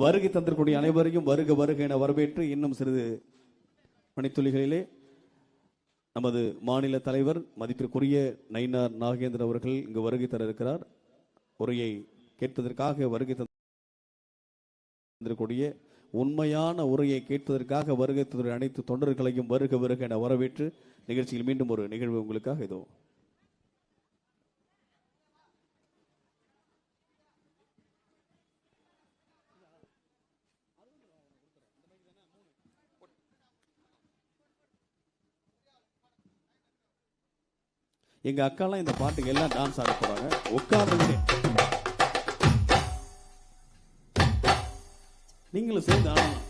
வருகை தந்திருக்கூடிய அனைவரையும் வருக வருக என வரவேற்று இன்னும் சிறிது மணித்துளிகளிலே நமது மாநில தலைவர் மதிப்பிற்குரிய நயினார் நாகேந்திரன் அவர்கள் இங்கு வருகை தர இருக்கிறார். உரையை கேட்பதற்காக வருகை தந்திருக்கூடிய உண்மையான உரையை கேட்பதற்காக வருகை தந்த அனைத்து தொண்டர்களையும் வருக வருக என வரவேற்று நிகழ்ச்சியில் மீண்டும் ஒரு நிகழ்வு உங்களுக்காக இதோ. எங்க அக்காலாம் இந்த பாட்டுக்கு எல்லாம் டான்ஸ் ஆட போறாங்க. உட்கார்ந்து நீங்களும் சேர்ந்து ஆடலாம்.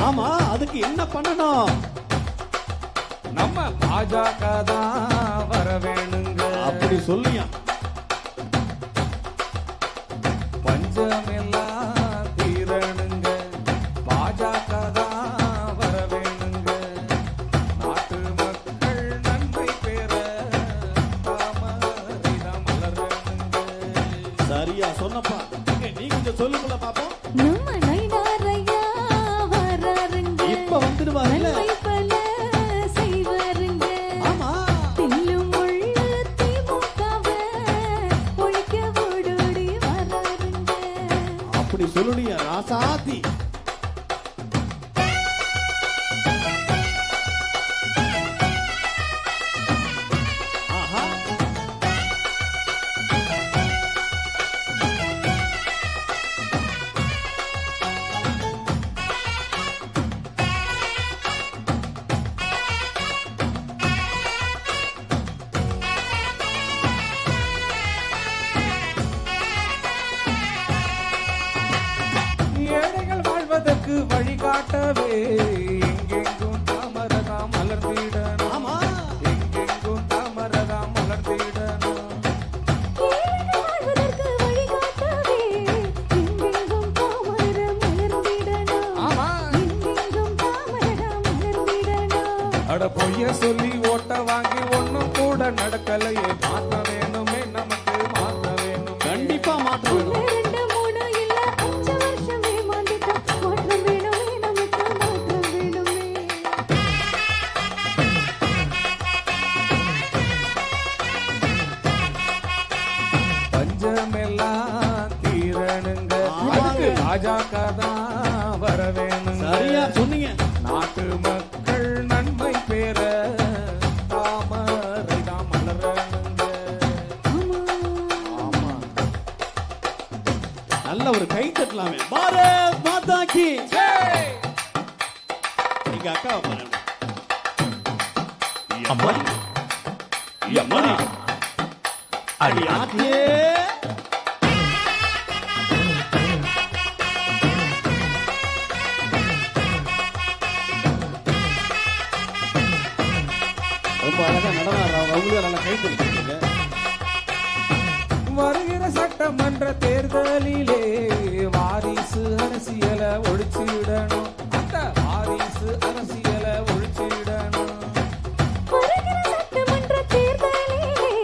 ஆமா, அதுக்கு என்ன பண்ணணும்? நம்ம பாஜக தான் வர வேணுங்க. அப்படி சொல்லியா? பஞ்சமெல்லாம் தீரணுங்க, பாஜக தான் வர வேணுங்க. நாட்டு மக்கள் நன்மை பெற தாமரைதான் மலரணுங்க. சரியா சொன்னப்பா. நீ கொஞ்சம் சொல்லுங்கள பாப்போம். நம்ம நயினாரையா வராருங்க. இப்ப வந்துடுவாருல. நன்மை பல செய்வாருங்க. ஆமா. தில்லும் முள்ளு திமுகவை ஒழிக்க ஓடோடி வராருங்க. அப்படி சொல்லுனியா ராசாத்தி? ஆஹா. ஏழைகள் வாழ்வதற்கு வழிகாட்டவே எங்கெங்கும் தாமரதாம் மலர்ந்திடணும். ஆமா. எங்கெங்கும் தாமரதாம் மலர்ந்திடணும். வாழ்வதற்கு வழிகாட்டவே எங்கெங்கும் தாமரம் மலர்ந்திடணும். ஆமா. எங்கெங்கும் தாமரம் மலர்ந்திடணும். அட பொய்ய சொல்லி ஓட்ட வாங்கி ஒண்ணும் கூட நடக்கலையே. மாற்ற வேணுமே, நமக்கு மாற்ற வேணுமே. கண்டிப்பா மாற்றம் வேணும். 2, 3 இல்ல 5 வருஷமே மாண்டிட்டோம். மாற்றம் வேணுமே, நமக்கு மாற்றம் வேணுமே. பஞ்சமெல்லாம் தீரணுங்க, அதுக்கு பாஜக தான் வர வேணுங்க. சரியா சொன்னீங்க. நாட்டு மக்கள் நன்மை பெற தாமரை தான் மலரணுங்க. ஆமா. நல்ல ஒரு கை தட்டலாமே. பாரத் மாதா கி ஜெய். எங்க அக்காவை பாருங்க. அம்மா அம்மா அடி ஆத்தியே. ரொம்ப அழகா நடனம் அவங்களும் நல்லா கை தட்டிருக்கீங்க. வருகிற சட்டமன்ற தேர்தலிலே வாரிசு அரசியலை ஒழிச்சிடணும். அந்த வாரிசு அரசியலை ஒழிச்சிடணும். வருகிற சட்டமன்ற தேர்தலிலே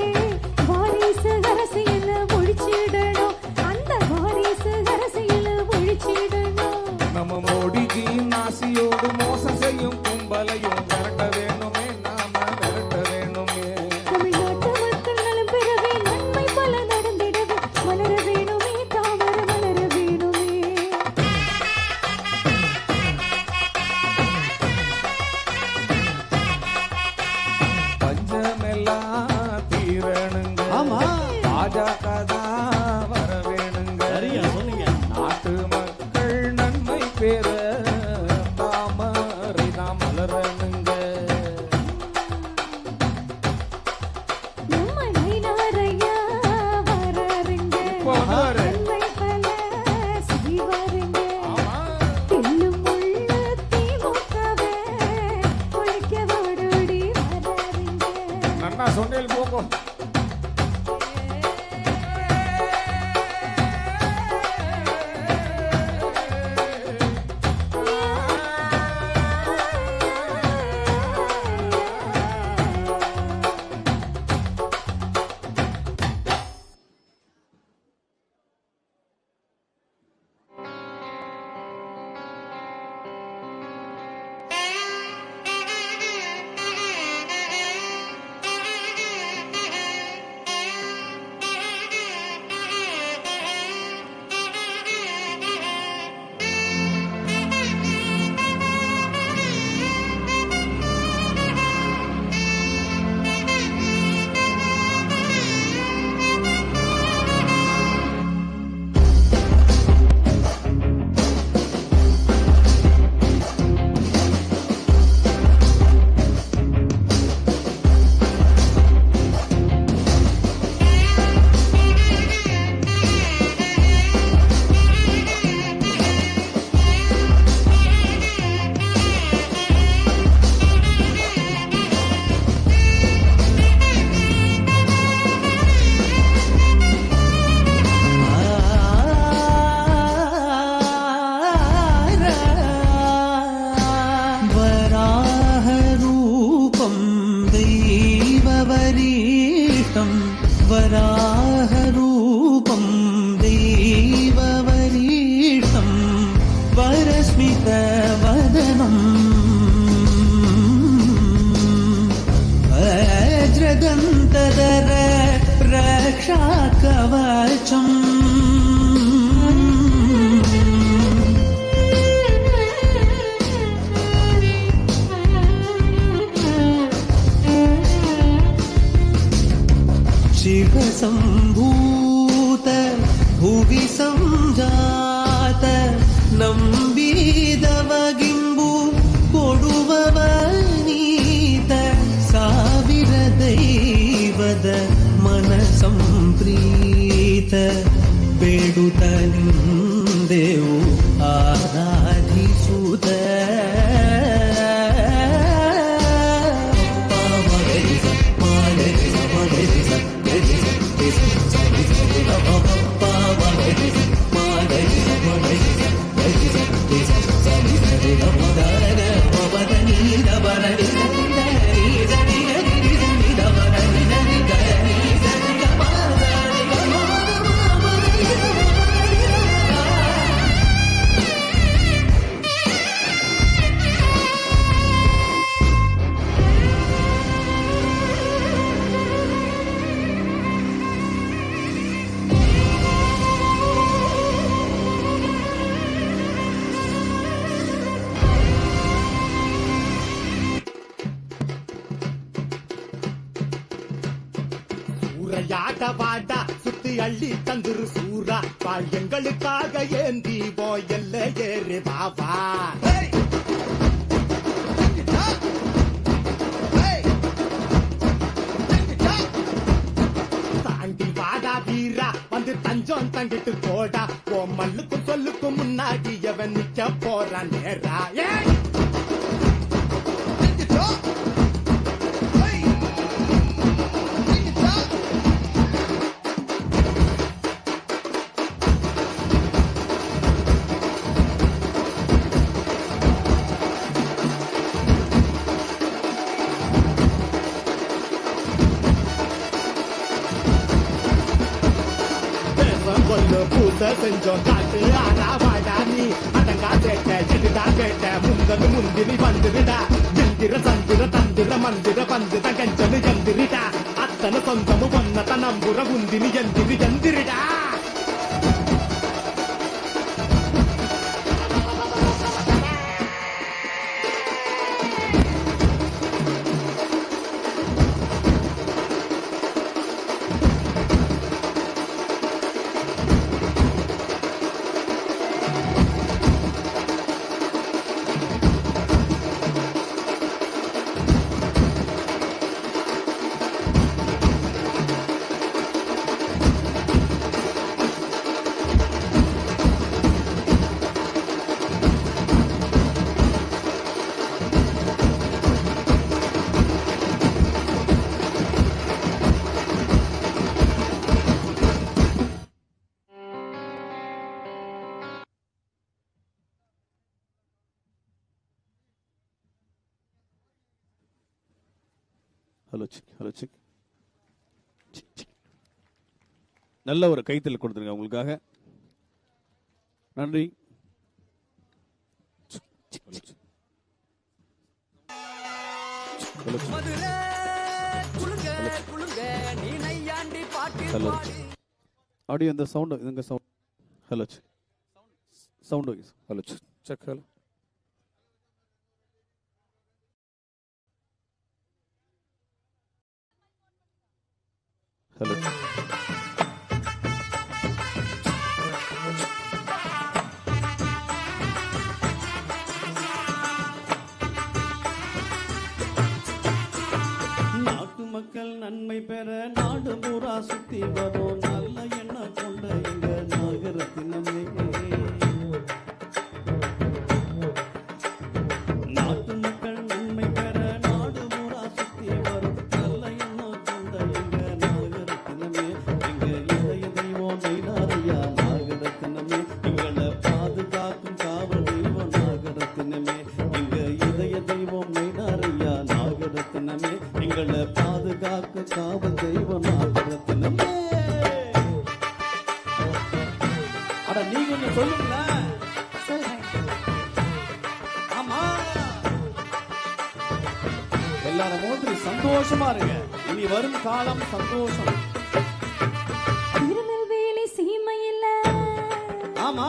வாரிசு அரசியலை ஒழிச்சிடணும். அந்த வாரிசு அரசியலை ஒழிச்சிடணும். நம்ம மோடிஜியின் ஆசியோடு மோசம் செய்யும் கும்பலையும் விரட்ட வேணுமே, நாம விரட்ட வேணுமே. தமிழ்நாட்டு மக்கள் நலம் பெறவே நன்மை பல நடந்திடவே மலர வேணுமே, தாமர மலர வேணுமே. பஞ்சமெல்லாம் தீரணுங்க. ஆமா. பாஜக தான் வர வேணுங்க. சரியா சொன்னீங்க. நாட்டு மக்கள் நன்மை பெற தாமரை தான் மலரணுங்க. வாடா சொன்னேல் போங்கோ. वराहरूपं देववरीशं वरस्मितवदनं वज्रदन्तधर रक्षाकवचम् शिवसम्भूत भुवि संजात नम्बिदवगिम्बु कोडुववनीत ಸಾವಿರ ದೈವದ ಮನಸಂಪ್ರೀತ ಬೇಡುತ್ತ ನಿಂದೆವು ಆರಾಧಿಸುತ್ತ வாடா சுத்தி அள்ளி தந்துரு சூரா பால் எங்களுக்காக ஏந்தி போயல்ல ஏறு பாவா தாண்டி வாடா வீரா வந்து தஞ்சம் தங்கிட்டு போடா ஓ மல்லுக்கும் சொல்லுக்கும் முன்னாடி எவன் நிக்க போறான் நேரா பூச செஞ்சோம் காட்டு ஆனா வாடா நீ அடங்கா கேட்ட எதுடா கேட்ட முந்தது முந்திரி வந்துருடா எந்திர சந்திர தந்திர மந்திர பந்திர கஞ்சனு எந்திரிடா அத்தனை சொந்தமு பொன்னத நம்புற குந்தினி எந்திரி எந்திரிடா ஹலோ செக். நல்ல ஒரு கைத்தல் கொடுத்துருங்க உங்களுக்காக. நன்றி. ஹலோ ஆடியோ இந்த சவுண்ட் இதுங்க sound. Hello sound okay. Hello check. Hello hello நாட்டு மக்கள் நன்மை பெற நாடு பூரா சுத்தி வரும் நல்ல எண்ணம் கொண்ட எங்க நாகரத்தினமே. நாட்டு மக்கள் நன்மை பெற நாடு பூரா சுத்தி வரும் நல்ல எண்ணம் கொண்ட எங்க நாகரத்தினமே. எங்க இதய தெய்வம் நைனாரையா நாகரத்தினமே. எங்களை பாதுகாக்கும் காவல் தெய்வம் நாகரத்தினமே. எங்க இதய தெய்வம் நைனாரையா நாகரத்தினமே. எங்களை பாதுகாக்க காவல் தெய்வம் நாகரத்தினமே. அட நீ கொஞ்சம் சொல்லுங்களேன். ஆமா எல்லாரும் மோதிரி சந்தோஷமா இருங்க. இனி வரும் காலம் சந்தோஷம். திருநெல்வேலி சீமையில ஆமா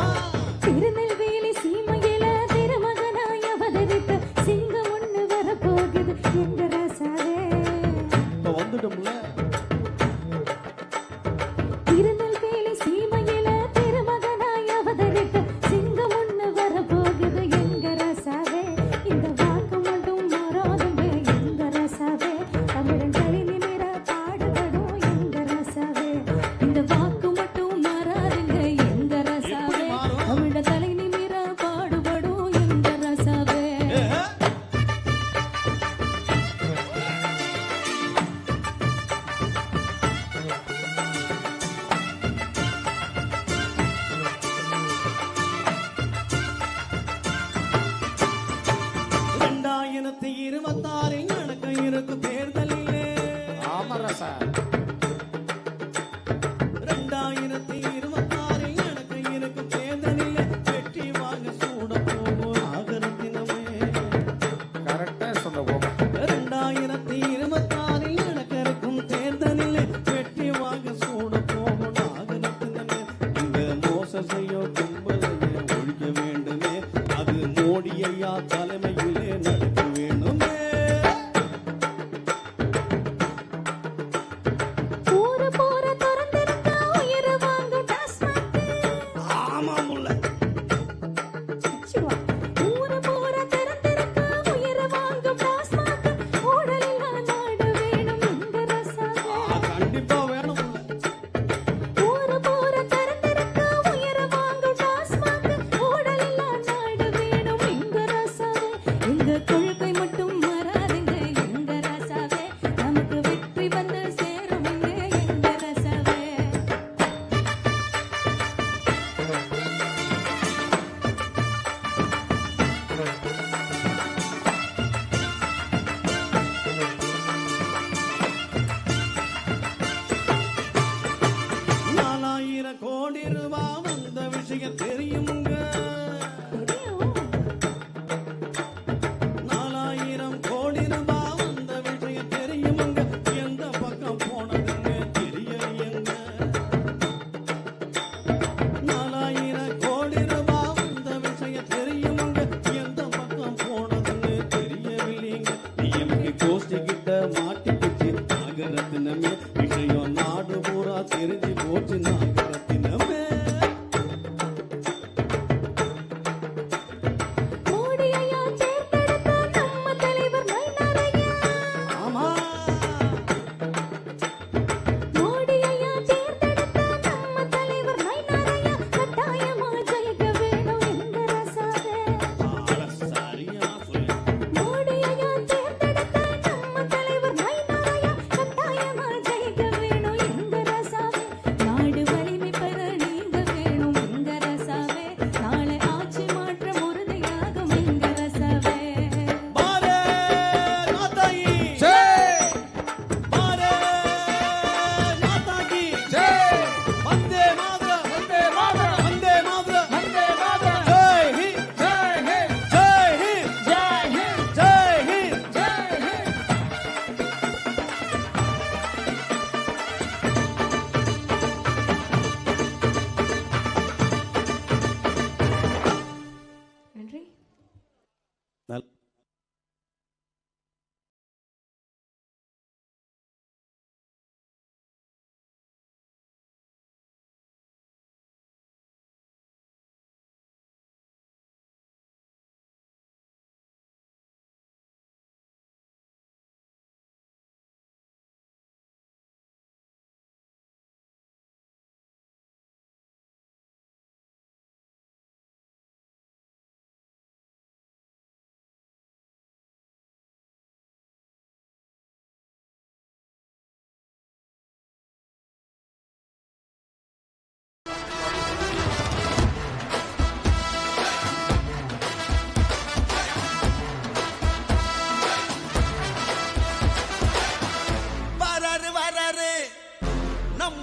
திருநெல்வேலி சீமையில திருமகனாய் அவதரித்த சிங்கம் ஒண்ணு வரப்போகுது எங்க ராசாவே. இப்ப வந்துட்டோம்ல. திருநெல்வேலி சீமையில திருமகனாய் அவதரித்த சிங்கம் ஒண்ணு வரப்போகுது எங்க ராசாவே. இந்த வாக்கு மட்டும் மாறாதுங்க எங்க ராசாவே. தமிழன் தலை நிமிர பாடுபடும் எங்க ராசாவே. இந்த வாக்கு மட்டும் மாறாதுங்க எங்க ராசாவே. தமிழன் தலை நிமிர பாடுபடும் எங்க ராசாவே. ரெண்டாயிரத்தி 26 நடக்க இருக்கு தேர்தலிலே. ஆமரசா 2026 நடக்க இருக்கு தேர்தலிலே. வெற்றி வாங்க சூட போகும் நாகரத்தினமே. கரெக்டா சொன்ன போக 2026 நடக்க இருக்கும் தேர்தலிலே. வெற்றி வாங்க சூட போகும் நாகரத்தினமே. இங்க மோசம் செய்யும் கும்பலையே ஒழிக்க வேண்டுமே. அது மோடி ஐயா தலைமையிலே நடக்க வேண்டுமே. ஊரு போற திறந்திருந்தா உயிரை வாங்கும்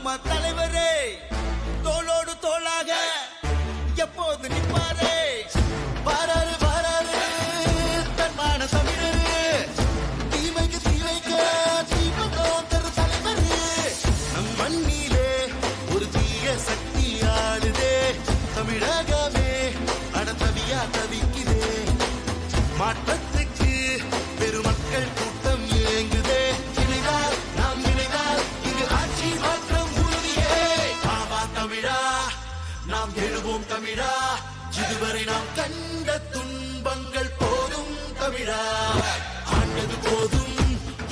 நம்ம தலைவரே தோளோடு தோளாக எப்போது நிற்பாரே வாராரு வாராரு தன்மான தமிழரு தீமைக்கு தீவைக்க தீபத்தோத்தர் தலைவரு நம் மண்ணிலே ஒரு தீய சக்தி ஆடுதே தமிழகமே அடத்தவியா தவிக்குதே மாற்றத்துக்கு பெருமக்கள் கூட்டம் ஏங்குதே இணைந்தால் நாம் இணைந்தால் இங்கு ஆட்சி மாற்றம் உறுதியே ஆவா தமிழா நாம் எழுவோம் தமிழா இதுவரை நாம் கண்ட துன்பங்கள் போதும் தமிழா ஆண்டது போதும்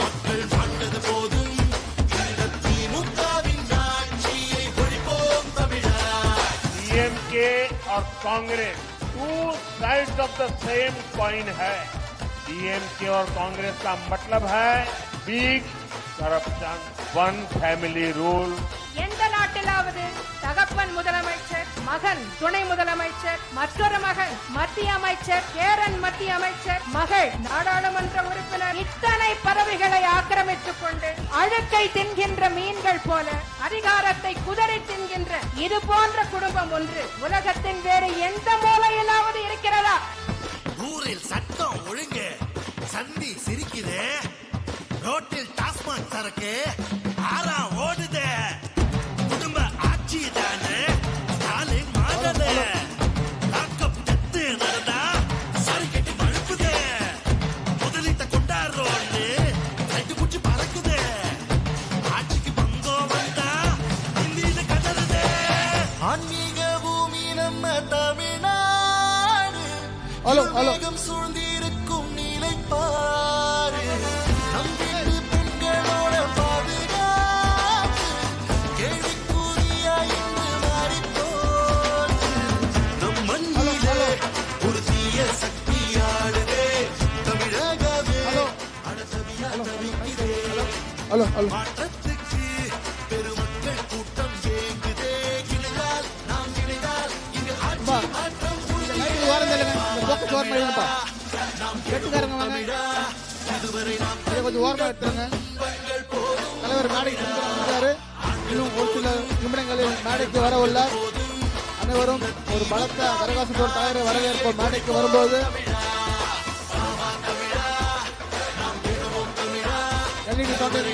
மக்கள் ஆண்டது போதும் இந்த திமுகவின் ஆட்சியை ஒழிப்போம் தமிழா DMK और Congress two sides of the same coin है। डीएमके और कांग्रेस का मतलब है big corruption one family rule. எந்த நாட்டிலாவது தகப்பன் முதலமைச்சர், மகன் துணை முதலமைச்சர், மற்றொரு மகன் மத்திய அமைச்சர், பேரன் மத்திய அமைச்சர், மகள் நாடாளுமன்ற உறுப்பினர், இத்தனை பதவிகளை ஆக்கிரமித்துக் கொண்டு அழுக்கை தின்கின்ற மீன்கள் போல அதிகாரத்தை குதறி தின்கின்ற இது போன்ற குடும்பம் ஒன்று உலகத்தின் வேறு எந்த மூலையிலாவது இருக்கிறதா? ஊரில் சட்டம் ஒழுங்கு சந்தி சிரிக்குதே ரோட்டில் டாஸ்மாக் சரக்கு ஆறா ஓடுதே குடும்ப ஆட்சி தானே ஸ்டாலின் மாடலே லாக்கப் டெத்து நடந்தா சரி கட்டி மழுப்புதே முதலீட்ட கொண்டாடுறோன்னு கைட்டு குச்சி பறக்குதே ஆட்சிக்கு பங்கம் வந்தா இந்தியில கதறுதே ஆன்மீக பூமி நம்ம தமிழ்நாடு உலகம் சூழ்ந்திருக்கும் நிலை பாரு நம் வீட்டு பெண்களோட பாதுகாப்பு கேள்விக்குறியா இன்று மாறிப்போச்சு நம் மண்ணிலே ஒரு தீய சக்தி ஆடுதே தமிழகமே அடசவியா தவிக்குதே மாற்றத்துக்கு பெருமக்கள் கூட்டம் ஏங்குதே இணைந்தால் நாம் இணைந்தால் இங்கு ஆட்சி மாற்றம் கொஞ்சம் ஓரமா எடுத்துருங்க. தலைவர் மேடைக்கு சென்றிருக்கிறாரு. இன்னும் ஒரு சில நிமிடங்களில் மேடைக்கு வர உள்ளார். அனைவரும் ஒரு பலத்த வரகாசத்தோடு தலைவரை வரவேற்போம். மேடைக்கு வரும்போது எல்இடி தொண்டர்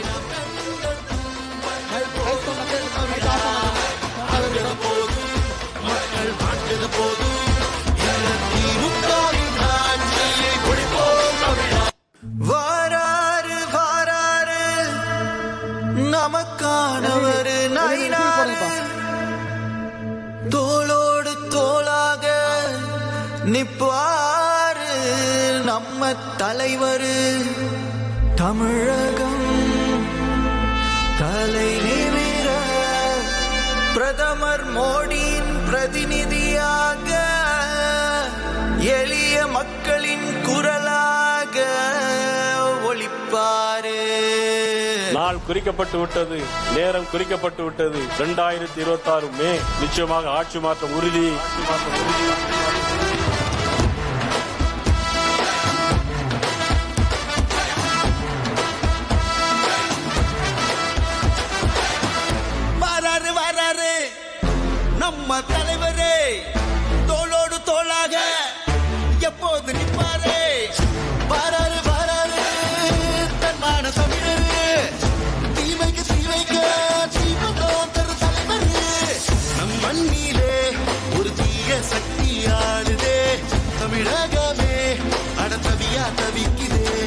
வாராரு வாராரு நமக்கானவரு நயினாரு தோளோடு தோளாக நிப்பாரு நம்ம தலைவரு தமிழகம் தலை நிமிர பிரதமர் மோடியின் பிரதிநிதியாக எளிய மக்களின் குரலாக ஒளிப்பாரு நாள் குறிக்கப்பட்டு விட்டது, நேரம் குறிக்கப்பட்டு விட்டது. 2026 மே நிச்சயமாக ஆட்சி மாற்றம் உறுதி. வாராரு வாராரு நம்ம தலைவரே தோளோடு தோளாக எப்போது நிற்பாரே வாராரு வாராரு தன்மான தமிழரு தீமைக்கு தீவைக்க தீபத்தோத்தர் தலைவரு நம் மண்ணிலே ஒரு தீய சக்தி ஆடுதே தமிழகமே அடத்தவியா தவிக்குதே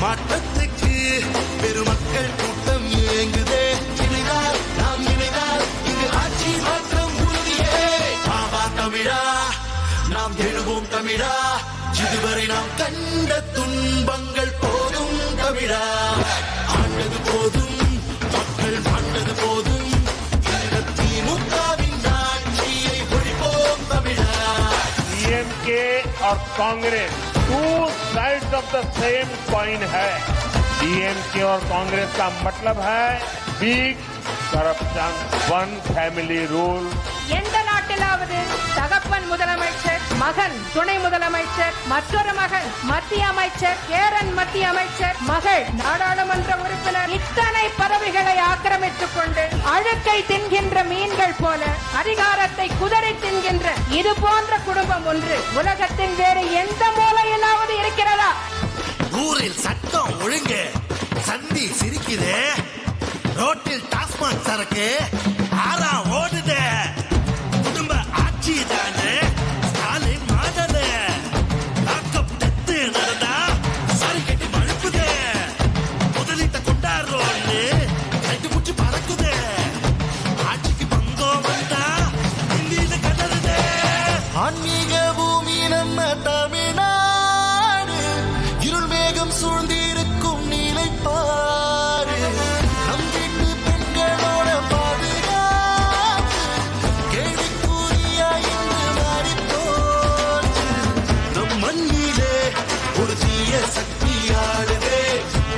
மாற்றத்துக்கு பெருமக்கள் கூட்டம் ஏங்குதே இணைந்தால் நாம் இணைந்தால் இங்கு ஆட்சி மாற்றம் உறுதியே ஆவா தமிழா நாம் எழுவோம் தமிழா இதுவரை நாம் கண்ட துன்பங்கள் போதும் தமிழா ஆண்டது போதும் மக்கள் ஆண்டது போதும் இந்த திமுகவின் ஆட்சியை ஒழிப்போம் தமிழா डीएमके और Congress two sides of the same coin है। डीएमके और कांग्रेस का मतलब है big corruption one family rule. எந்த நாட்டிலாவது தகப்பன் முதலமைச்சர், மகன் துணை முதலமைச்சர், மற்றொரு மகன் மத்திய அமைச்சர், பேரன் மத்திய அமைச்சர், மகள் நாடாளுமன்ற உறுப்பினர். இத்தனை பதவிகளை ஆக்கிரமித்துக் கொண்டு அழுக்கை தின்கின்ற மீன்கள் போல அதிகாரத்தை குதறி தின்கின்ற இது போன்ற குடும்பம் ஒன்று உலகத்தின் வேறு எந்த மூலையிலாவது இருக்கிறதா? ஊரில் சட்டம் ஒழுங்கு சந்தி சிரிக்குதே, ரோட்டில் டாஸ்மாக் சரக்கு ஆறா ஓடுதே, குடும்ப ஆட்சி தானே ஸ்டாலின் மாடலு, லாக்கப் டெத்து நடந்தா சரி கட்டி மழுப்புதே, முதலீட்ட கொண்டாடுறோன்னு கைட்டு முச்சு பறக்குதே, ஆட்சிக்கு பங்கம் வந்தா இந்தியில கடலுதே. ஆன்மீக பூமி நம்ம தமிழ்நாடு, இருள் மேகம் சூழ்ந்திருக்கும் நீலைப்பாடு, நம் வீட்டு பெண்களோட பாதுகாப்பு கேள்விக்குறியா இன்று மாறிப்போச்சு. நம் மண்ணிலே ஒரு தீய சக்தி ஆடுதே,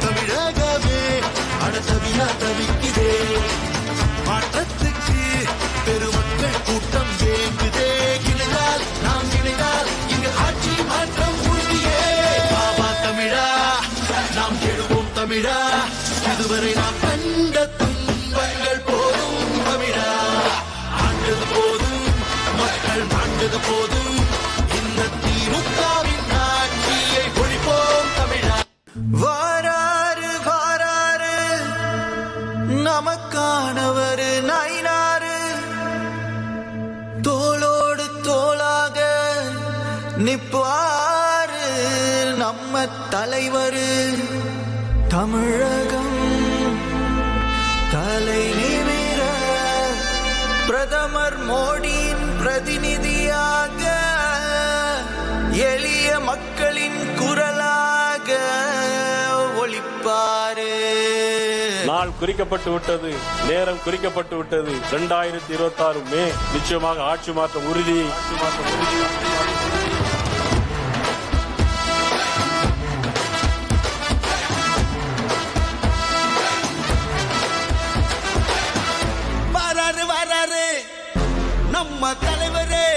தமிழகமே அடத்தவியா தவிக்குதே, மாற்றத்துக்கு பெருமக்கள் கூட்டம் ஏங்குதே, இணைந்தால் நாம் இணைந்தால் இங்கு ஆட்சி மாற்றம் உறுதியே. பாபா தமிழா நாம் எழுவோம் தமிழா, இதுவரை நாம் கண்ட துன்பங்கள் போதும் தமிழா, ஆண்டது போதும் மக்கள் மாண்டது போதும், இந்த திமுகவின் ஆட்சியை ஒழிப்போம் தமிழா. வாராரு வாராரு நமக்கானவர் நயினாரு, தோளோடு தோளாக நிப்பாரு நம்ம தலைவரு, தமிழகம் தலை நிமிர பிரதமர் மோடியின் பிரதிநிதியாக எளிய மக்களின் குரலாக ஒலிப்பாரு. நாள் குறிக்கப்பட்டு விட்டது, நேரம் குறிக்கப்பட்டு விட்டது. 2026 மே நிச்சயமாக ஆட்சி மாற்றம் உறுதி. வராரு வராரு நம்ம தலைவரே,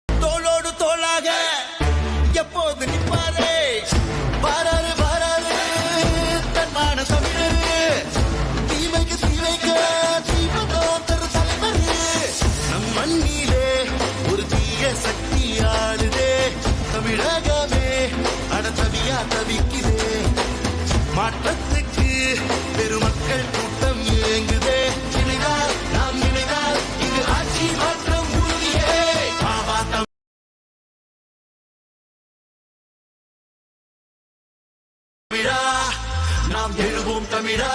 தோளோடு தோளாக எப்போது நிற்பாரே, வராரு வராரு தன்மான தமிழரு, தீமைக்கு தீவைக்க தீபத்தோத்தர் தலைவரு, நம் மண்ணிலே ஒரு தீய சக்தி ஆடுதே, தமிழகமே அடத்தவியா தவிக்குதே, மாற்றத்துக்கு பெருமக்கள் கூட்டம் ஏங்குதே, இணைந்தால் நாம் இணைந்தால் இங்கு ஆட்சி மாற்றம் உறுதியே. பாபா தமிழா நாம் எழுவோம் தமிழா,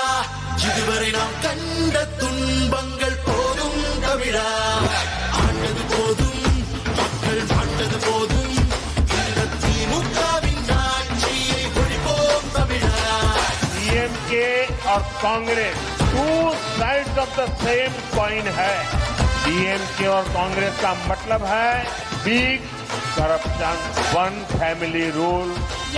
இதுவரை நாம் கண்ட துன்பங்கள் போதும் தமிழா, ஆண்டது போதும் மக்கள் மாண்டது போதும், இந்த திமுகவின் ஆட்சியை ஒழிப்போம் தமிழா. डीएमके और Congress two sides of the same coin है। डीएमके और कांग्रेस का मतलब है big corruption, one family rule.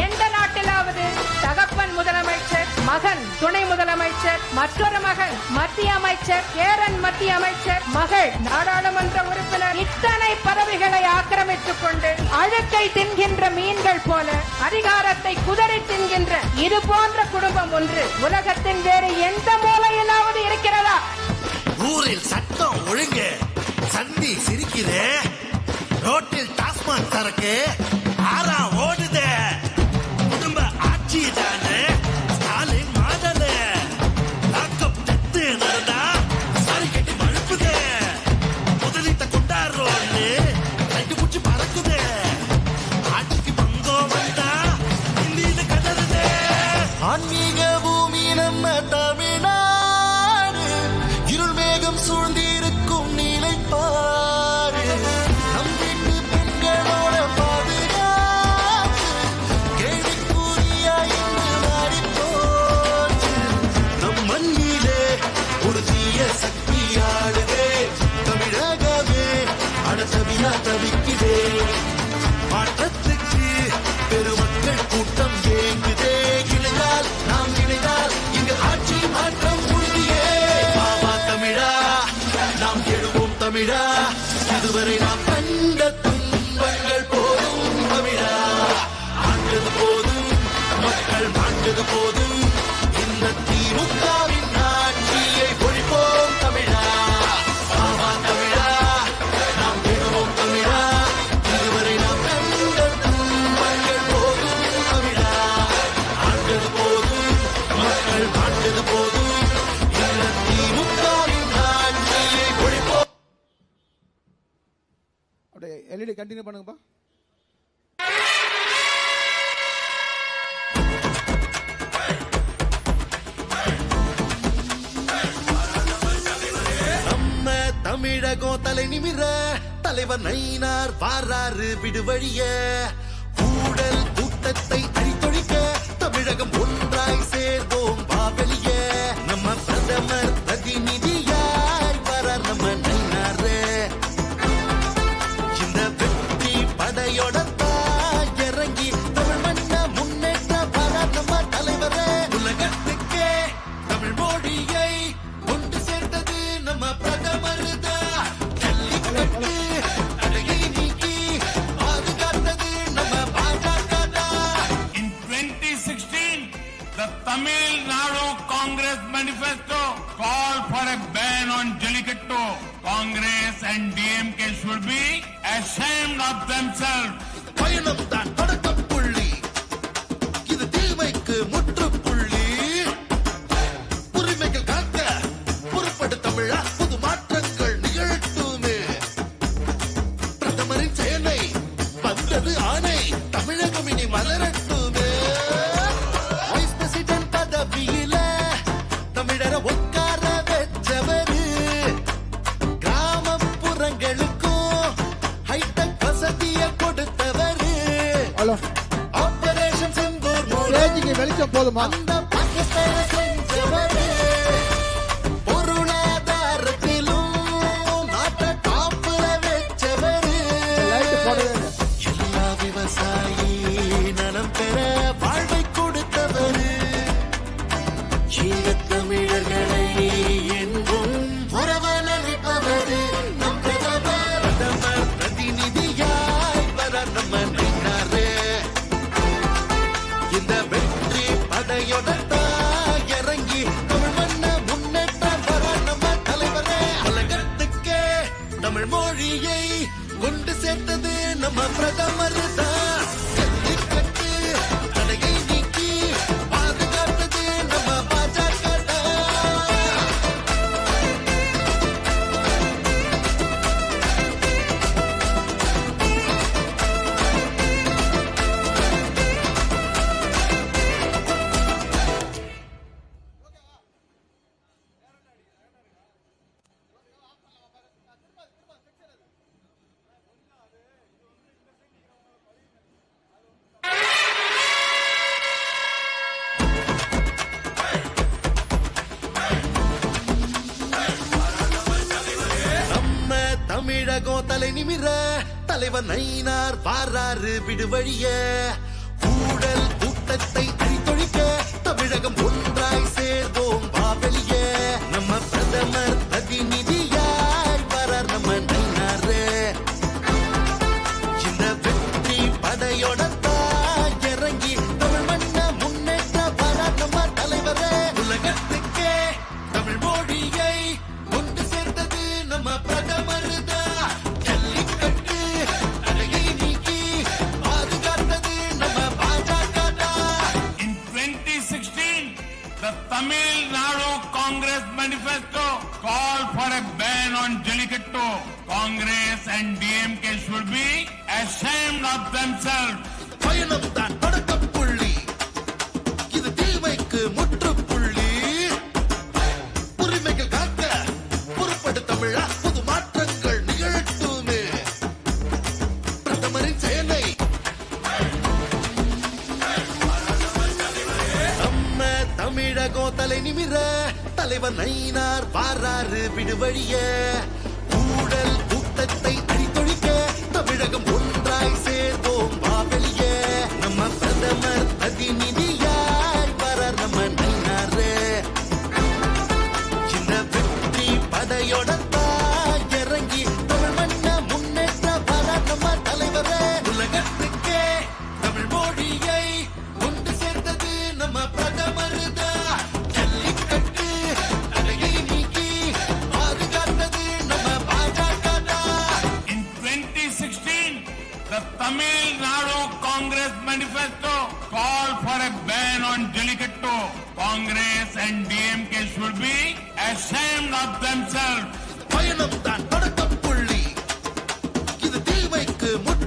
எந்த நாட்டிலாவது தகப்பன் முதலமைச்சர், மகன் துணை முதலமைச்சர், மற்றொரு மகன் மத்திய அமைச்சர், பேரன் மத்திய அமைச்சர், மகள் நாடாளுமன்ற உறுப்பினர். இத்தனை பதவிகளை ஆக்கிரமித்துக் கொண்டு அழுக்கை தின்கின்ற மீன்கள் போல அதிகாரத்தை குதறி தின்கின்ற இது போன்ற குடும்பம் ஒன்று உலகத்தின் வேறு எந்த மூலையிலாவது இருக்கிறதா? ஊரில் சட்டம் ஒழுங்கு சந்தி சிரிக்குதே, ரோட்டில் டாஸ்மாக் சரக்கு ஆறா ஓடுதே, குடும்ப ஆட்சி தானே ஸ்டாலின் மாடலு, லாக்கப் டெத்து நடந்தா சரி கட்டி மழுப்புதே, முதலீட்ட கொண்டாடுறோன்னு கைட்டு முச்சு பறக்குதே, ஆட்சிக்கு பங்கம் வந்தா இந்தியில கடலுதே. ஆன்மீக பூமி நம்ம தமிழ்நாடு, இருள் மேகம் சூழ்ந்திருக்கும் நீலைப்பாடு, நம் வீட்டு பெண்களோட பாதுகாப்பு கண்டினியூ பண்ணுங்கப்பா. நம்ம தமிழகம் தலை நிமிர தலைவர் நயினார் வாராறு விடுவழிய ஊழல் கூட்டத்தை அழித்தொழிக்க தமிழகம் ஒன்றாய் சேர்வோம் பாவலிய நம்ம பிரதமர் பிரதிநிதியாய் வரார் நம்ம நயினாரு இந்த வெற்றி படையோட இறங்கி தமிழ் மண்ண முன்னேற்ற வரார் நம்ம தலைவர் உலகத்துக்கே தமிழ் மொழியை கொண்டு சேர்த்தது நம்ம பிரதமர் தான் ஜல்லிக்கட்டு தடையை நீக்கி பாதுகாத்தது நம்ம பாஜக தான். In 2016, the Tamil Nadu Congress manifesto called for a ban on Jallikattu. Congress and DMK should be ashamed of themselves. பயணம் தான் தொடக்க புள்ளி, இது தீமைக்கு முற்றுப்புள்ளி. உரிமைகள் காக்க பொறுப்படு தமிழா, புது மாற்றங்கள் நிகழட்டுமே. பிரதமரின் செயலை வந்தது ஆணை, தமிழகம் இனி மலரட்டுமே. வைஸ் பிரசிடென்ட் பதவியில தமிழரை உட்கார வச்சவரு, கிராமப்புறங்களுக்கும் ஹைடெக் வசதியை கொடுத்தவரு. ஹலோ, ஆபரேஷன் சிந்தூர் ஸ்டேஜுக்கு வெளிச்சம் போதுமா? அந்த பாகிஸ்தான செஞ்சவரு, பொருளாதாரத்திலும் நாட்டை டாப்புல வச்சவரு. லைட் போடவே இல்லை. எல்லா விவசாயி நலம் பெற வாழ்வை கொடுத்தவரு, ஈழத் தமிழர்களை என்றும் உறவனளிப்பவரு. நம் பிரதமர் பிரதிநிதியாய் வர நம்ம நயினாரு இந்த வெற்றி படையோட இறங்கி தமிழ் மண்ண முன்னேற்ற வர நம்ம தலைவரே. உலகத்துக்கே தமிழ் மொழியை கொண்டு சேர்த்தது நம்ம பிரதமர் தான். ஜல்லிக்கட்டு தடையை நீக்கி பாதுகாத்தது நம்ம பாஜக தான். நம்ம தமிழகம் தலை நிமிர தலைவர் நயினார் வாராறு விடுவழிய ஊழல் கூட்டத்தை அழித்தொழிக்க தமிழகம் ஒன்றாய் சேர்வோம் பாவலிய நம்ம பிரதமர் பிரதிநிதியாய் வரார் நம்ம நயினாரு இந்த வெற்றி படையோட இறங்கி தமிழ் மண்ண முன்னேற்ற வரார் நம்ம தலைவர் உலகத்துக்கே தமிழ் மொழியை கொண்டு சேர்த்தது நம்ம பிரதமர் தான். ஜல்லிக்கட்டு தடையை நீக்கி பாதுகாத்தது நம்ம பாஜக தான். In 2016, the Tamil Nadu Congress manifesto called for a ban on Jallikattu. Congress and DMK should be ashamed of themselves. பயணம் தான் தொடக்க புள்ளி, இது தீமைக்கு முற்றுப்புள்ளி. உரிமைகள் காக்க பொறுப்படு தமிழா, புது மாற்றங்கள் நிகழட்டுமே. பிரதமரின் செயலை நம்ம தமிழகம் தலை நிமிர தலைவர் நயினார் வாராறு விடுவழிய ஊழல் கூட்டத்தை அழித்தொழிக்க தமிழகம் ஒன்றாய் சேர்வோம் பாவலிய நம்ம பிரதமர் பிரதிநிதியாய் வரார் நம்ம நயினாரு இந்த வெற்றி படையோட இறங்கி தமிழ் மண்ண முன்னேற்ற வரார் நம்ம தலைவர் உலகத்துக்கே தமிழ் மொழியை கொண்டு சேர்த்தது நம்ம பிரதமர் தான். ஜல்லிக்கட்டு தடையை நீக்கி பாதுகாத்தது நம்ம பாஜக தான். In 2016, the Tamil Nadu Congress manifesto called for a ban on Jallikattu. Congress and DMK should be ashamed of themselves. பயணம் தான் தொடக்க புள்ளி, இது தீமைக்கு முற்று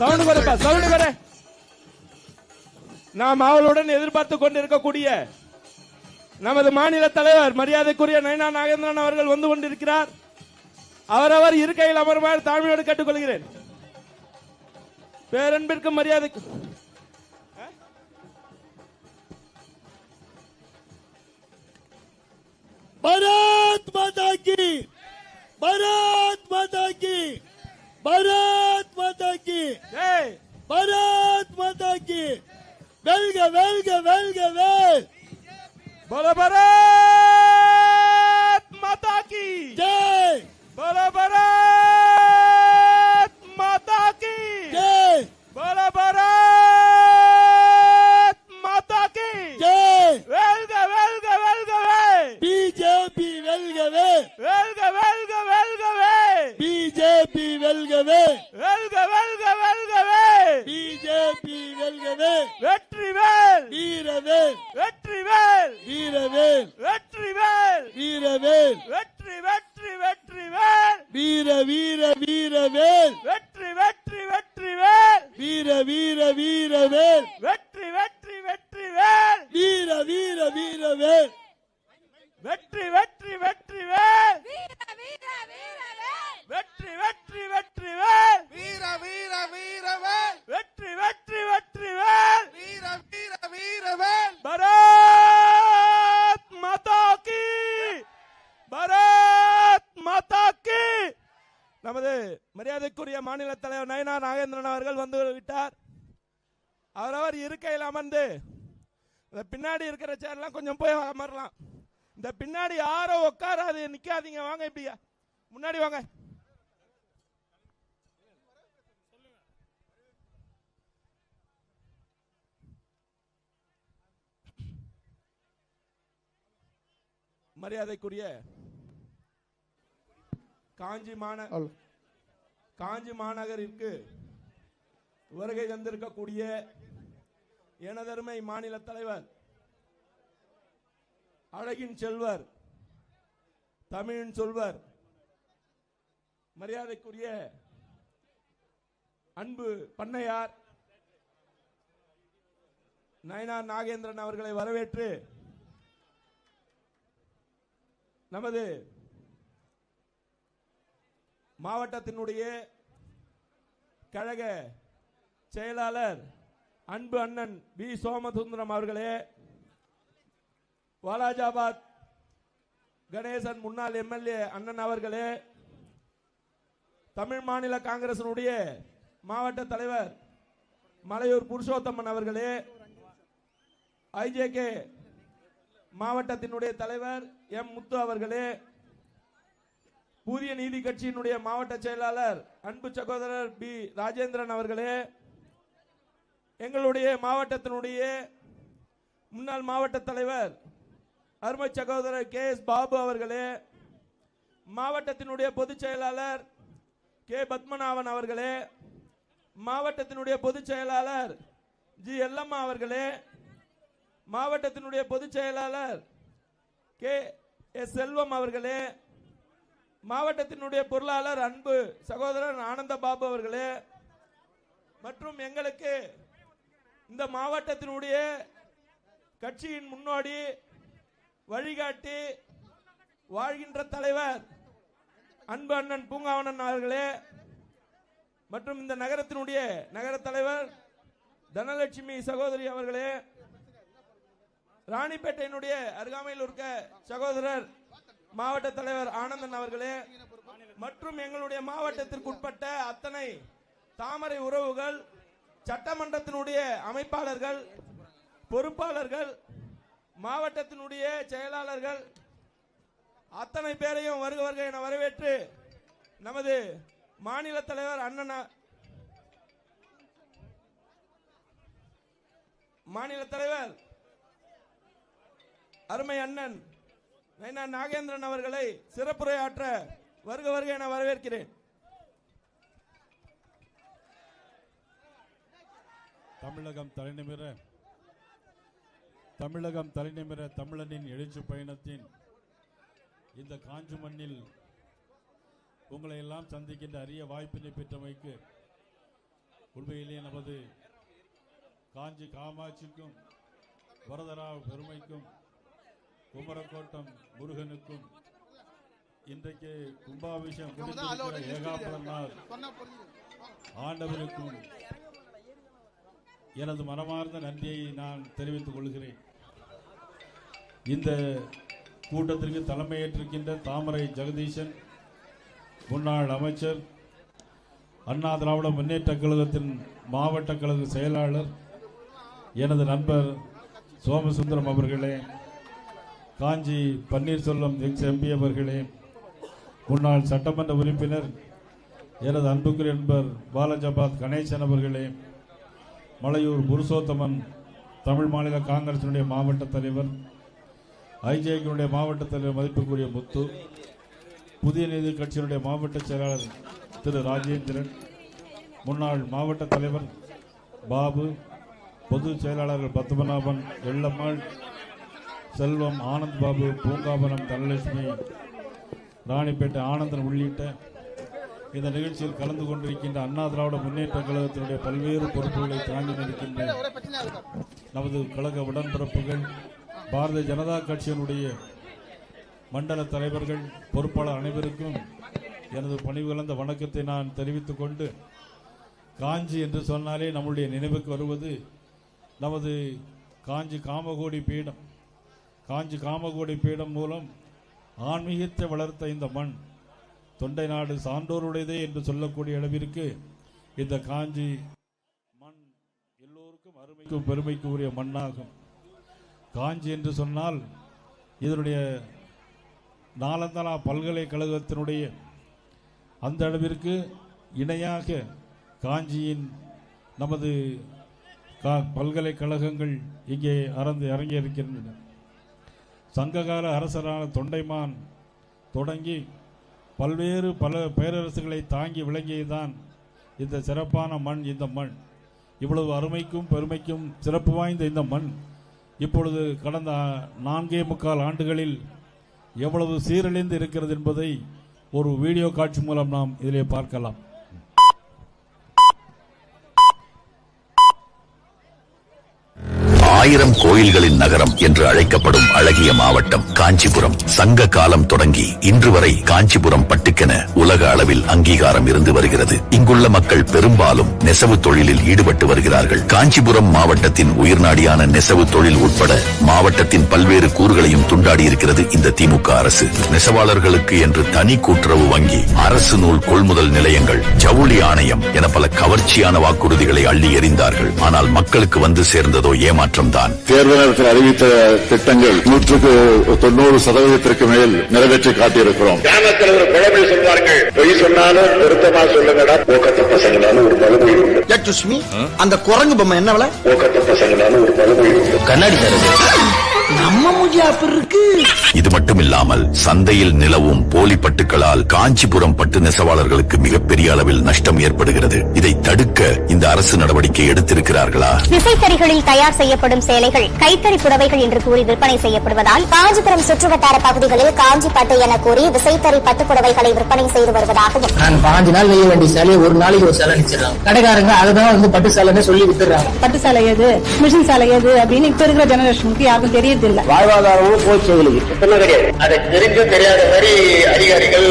சவுண்ட் குறைப்பா, சவுண்ட் குறை. நாம் அவளுடன் எதிர்பார்த்து கொண்டிருக்கக்கூடிய நமது மாநில தலைவர் மரியாதைக்குரிய நயினா நாகேந்திரன் அவர்கள் வந்து கொண்டிருக்கிறார். அவரவர் இருக்கையில் அமருமாறு தாழ்மையோடு கேட்டுக்கொள்கிறேன். பேரன்பிற்கும் மரியாதைக்கு பாரத் மாதா கி, பாரத் மாதா கி, பாரத் மாதா கி, ஜெய், பாரத் மாதா கி. வெல்க வெல்க வெல்க வெல். बोलो भारत माता की जय, बोलो भारत माता की जय, बोलो भारत माता की जय. वेलगा वेलगा वेलगा वे बीजेपी வெல்கவே, वेलगा वेलगा वेलगा वे बीजेपी வெல்கவே, वेलगा वेलगा वेलगा वे बीजेपी வெல்கவே. வெற்றிவேல் வீரவேல், வெற்றிவேல் வீரவேல், வெற்றிவேல் வீரவேல், வெற்றி வெற்றி வெற்றிவேல் வீர வீர வீரவேல், வெற்றி வெற்றி வெற்றிவேல் வீர வீர வீரவேல், வெற்றி வெற்றி வெற்றிவேல் வீர வீர வீரவேல். வெற்றி வெற்றி வெற்றிவேல் வீர வீர வீரவேல் வெற்றி வெற்றி வெற்றிவேல் வீர வீர வீரவேல், வெற்றி வெற்றி வெற்றிவேல் வீர வீர வீரவேல். பாரத் மாதா கி, பாரத் மாதா கி. நமது மரியாதைக்குரிய மாநில தலைவர் நயினா நாகேந்திரன் அவர்கள் வந்து விட்டார். அவரவர் இருக்கையில் அமர்ந்து இந்த பின்னாடி இருக்கிற சேர்லாம் கொஞ்சம் போய் அமரலாம். இந்த பின்னாடி யாரோ உட்காராது, நிக்காதீங்க, வாங்க இப்படியா முன்னாடி வாங்க. மரியாதைக்குரிய காஞ்சி மாநகரிற்கு வருகை தந்திருக்கக்கூடிய எனதருமை மாநில தலைவர், அழகின் செல்வர், தமிழின் சொல்வர், மரியாதைக்குரிய அன்பு பண்ணையார் நயினா நாகேந்திரன் அவர்களை வரவேற்று நமது மாவட்டத்தினுடைய கழக செயலாளர் அன்பு அண்ணன் பி சோமசுந்தரம் அவர்களே, வாலாஜாபாத் கணேசன் முன்னாள் எம்எல்ஏ அண்ணன் அவர்களே, தமிழ் மாநில காங்கிரசினுடைய மாவட்ட தலைவர் மலையூர் புருஷோத்தமன் அவர்களே, ஐஜேகே மாவட்டத்தினுடைய தலைவர் எம் முத்து அவர்களே, புதிய நீதி கட்சியினுடைய மாவட்ட செயலாளர் அன்பு சகோதரர் பி ராஜேந்திரன் அவர்களே, எங்களுடைய மாவட்டத்தினுடைய முன்னாள் மாவட்ட தலைவர் அருமை சகோதரர் கே எஸ் பாபு அவர்களே, மாவட்டத்தினுடைய பொதுச் செயலாளர் கே பத்மநாபன் அவர்களே, மாவட்டத்தினுடைய பொதுச் செயலாளர் ஜி எல்லம்மா அவர்களே, மாவட்டத்தினுடைய பொதுச் செயலாளர் கே எஸ் செல்வம் அவர்களே, மாவட்டத்தினுடைய பொருளாளர் அன்பு சகோதரர் ஆனந்த பாபு அவர்களே, மற்றும் எங்களுக்கு இந்த மாவட்டத்தினுடைய கட்சியின் முன்னோடி வழிகாட்டி வாழ்கின்ற தலைவர் அன்பு அண்ணன் பூங்காவனன் அவர்களே, மற்றும் இந்த நகரத்தினுடைய நகர தலைவர் தனலட்சுமி சகோதரி அவர்களே, ராணிப்பேட்டையினுடைய அருகாமையில் இருக்க சகோதரர் மாவட்ட தலைவர் ஆனந்தன் அவர்களே, மற்றும் எங்களுடைய மாவட்டத்திற்கு உட்பட்ட அத்தனை தாமரை உறவுகள், சட்டமன்றத்தினுடைய அமைப்பாளர்கள், பொறுப்பாளர்கள், மாவட்டத்தினுடைய செயலாளர்கள் அத்தனை பேரையும் வருக வருக என வரவேற்று நமது மாநில தலைவர் மாநில தலைவர் அருமை அண்ணன் நயினா நாகேந்திரன் அவர்களை சிறப்புரையாற்ற வருக வருக என வரவேற்கிறேன். தமிழகம் தலைநிமிர தமிழனின் எழுச்சி பயணத்தின் இந்த காஞ்சி மண்ணில் உங்களை எல்லாம் சந்திக்கின்ற அரிய வாய்ப்பினை பெற்றமைக்கு உண்மையிலே நமது காஞ்சி காமாட்சிக்கும் வரதராவ் பெருமைக்கும் குமரக்கோட்டம் முருகனுக்கும் இன்றைக்கு கும்பாபிஷேகம் முடிந்திருக்கிற ஏகாம்பரநாத் ஆண்டவருக்கும் எனது மனமார்ந்த நன்றியை நான் தெரிவித்துக் கொள்கிறேன். இந்த கூட்டத்திற்கு தலைமையேற்றிருக்கின்ற தாமரை ஜெகதீசன், முன்னாள் அமைச்சர், அண்ணா திராவிட முன்னேற்ற கழகத்தின் மாவட்ட கழக செயலாளர், எனது நண்பர் சோமசுந்தரம் அவர்களே, காஞ்சி பன்னீர்செல்வம் எக்ஸ் எம்பி அவர்களே, முன்னாள் சட்டமன்ற உறுப்பினர் எனது அன்புக்குரிய நண்பர் பாலஜபாத் கணேசன் அவர்களே, மலையூர் புருஷோத்தமன் தமிழ் மாநில காங்கிரசினுடைய மாவட்ட தலைவர், ஐஜேக்கினுடைய மாவட்ட தலைவர் மதிப்புக்குரிய முத்து, புதிய நீதி கட்சியினுடைய மாவட்ட செயலாளர் திரு ராஜேந்திரன், முன்னாள் மாவட்ட தலைவர் பாபு, பொதுச் செயலாளர்கள் பத்மநாபன், எள்ளம்மாள், செல்வம், ஆனந்த் பாபு, பூங்காவனம், தனலட்சுமி, ராணிப்பேட்டை ஆனந்தன் உள்ளிட்ட இந்த நிகழ்ச்சியில் கலந்து கொண்டிருக்கின்ற அண்ணா திராவிட முன்னேற்ற கழகத்தினுடைய பல்வேறு பொறுப்புகளை தாங்கி நிற்கின்ற நமது கழக உடன்பிறப்புகள், பாரதிய ஜனதா கட்சியினுடைய மண்டல தலைவர்கள், பொறுப்பாளர் அனைவருக்கும் எனது பணிவு கலந்த வணக்கத்தை நான் தெரிவித்துக் கொண்டு, காஞ்சி என்று சொன்னாலே நம்முடைய நினைவுக்கு வருவது நமது காஞ்சி காமகோடி பீடம். காஞ்சி காமகோடி பீடம் மூலம் ஆன்மீகத்தை வளர்த்த இந்த மண் தொண்டை நாடு சான்றோருடையதே என்று சொல்லக்கூடிய அளவிற்கு இந்த காஞ்சி மண் எல்லோருக்கும் அருமைக்கும் பெருமைக்கும் உரிய மண்ணாகும். காஞ்சி என்று சொன்னால் இதனுடைய நாலந்தனா பல்கலைக்கழகத்தினுடைய அந்த அளவிற்கு இணையாக காஞ்சியின் நமது பல்கலைக்கழகங்கள் இங்கே அரங்கேறுகின்றன. சங்ககால அரசரான தொண்டைமான் தொடங்கி பல்வேறு பல பேரரசுகளை தாங்கி விளங்கியதுதான் இந்த சிறப்பான மண். இந்த மண் இவ்வளவு அருமைக்கும் பெருமைக்கும் சிறப்பு வாய்ந்த இந்த மண் இப்பொழுது கடந்த 4.25 ஆண்டுகளில் எவ்வளவு சீரழிந்து இருக்கிறது என்பதை ஒரு வீடியோ காட்சி மூலம் நாம் இதிலே பார்க்கலாம். ஆயிரம் கோயில்களின் நகரம் என்று அழைக்கப்படும் அழகிய மாவட்டம் காஞ்சிபுரம். சங்க காலம் தொடங்கி இன்று வரை காஞ்சிபுரம் பட்டுக்கென உலக அளவில் அங்கீகாரம் இருந்து வருகிறது. இங்குள்ள மக்கள் பெரும்பாலும் நெசவு தொழிலில் ஈடுபட்டு வருகிறார்கள். காஞ்சிபுரம் மாவட்டத்தின் உயிர்நாடியான நெசவு தொழில் உட்பட மாவட்டத்தின் பல்வேறு கூறுகளையும் துண்டாடி இருக்கிறது இந்த திமுக அரசு. நெசவாளர்களுக்கு என்று தனி கூட்டுறவு வங்கி, அரசு நூல் கொள்முதல் நிலையங்கள், ஜவுளி ஆணையம் என பல கவர்ச்சியான வாக்குறுதிகளை அள்ளி எறிந்தார்கள். ஆனால் மக்களுக்கு வந்து சேர்ந்ததோ ஏமாற்றம் தான். தேர்தல் நேரத்தில் அறிவித்த திட்டங்கள் 190% மேல் நிறைவேற்றி காட்டியிருக்கிறோம். கிராமத்தில் ஒரு குழந்தை சொல்வார்கள், பொய் சொன்னாலும் பொருத்தமா சொல்லுங்கடா, போக்கத்த பசங்களாலும் ஒரு பழமொழி உண்டு. லட்சுமி, அந்த குரங்கு பொம்மை என்ன விலை? போக்கத்த பசங்களாலும் ஒரு பழமொழி உண்டு. கண்ணாடி தருது நம்ம முஜாப்பர் இருக்கு. இது மட்டுமில்லாமல் சந்தையில் நிலவும் போலி பட்டுக்களால் காஞ்சிபுரம் பட்டு நெசவாளர்களுக்கு மிகப்பெரிய அளவில் நஷ்டம் ஏற்படுகிறது. இதை தடுக்க இந்த அரசு நடவடிக்கை எடுத்திருக்கிறார்களா? விசைத்தறிகளில் தயார் செய்யப்படும் சேலைகள் கைத்தறி புடவைகள் என்று கூறி விற்பனை செய்யப்படுவதால் காஞ்சிபுரம் சுற்றுவட்டார பகுதிகளில் காஞ்சி பட்டு என கூறி விசைத்தறி பட்டு புடவைகளை விற்பனை செய்து வருவதாகவும், நான் 5 நாள் நெய்ய வேண்டிய சேலையை ஒரு நாளைக்கு ஒரு சேலை நிச்சயம் கடைக்காரங்க அதுதான் வந்து பட்டு சேலைன்னு சொல்லி வித்துறாங்க. பட்டு சேலை எது, மிஷின் சேலை எது அப்படின்னு இப்ப இருக்கிற ஜெனரேஷனுக்கு யாருக்கும் தெரியறது இல்ல. வாழ்வாதாரமும் போச்சு கிடையாது. அதை தெரிஞ்சும் தெரியாத மாதிரி அதிகாரிகள்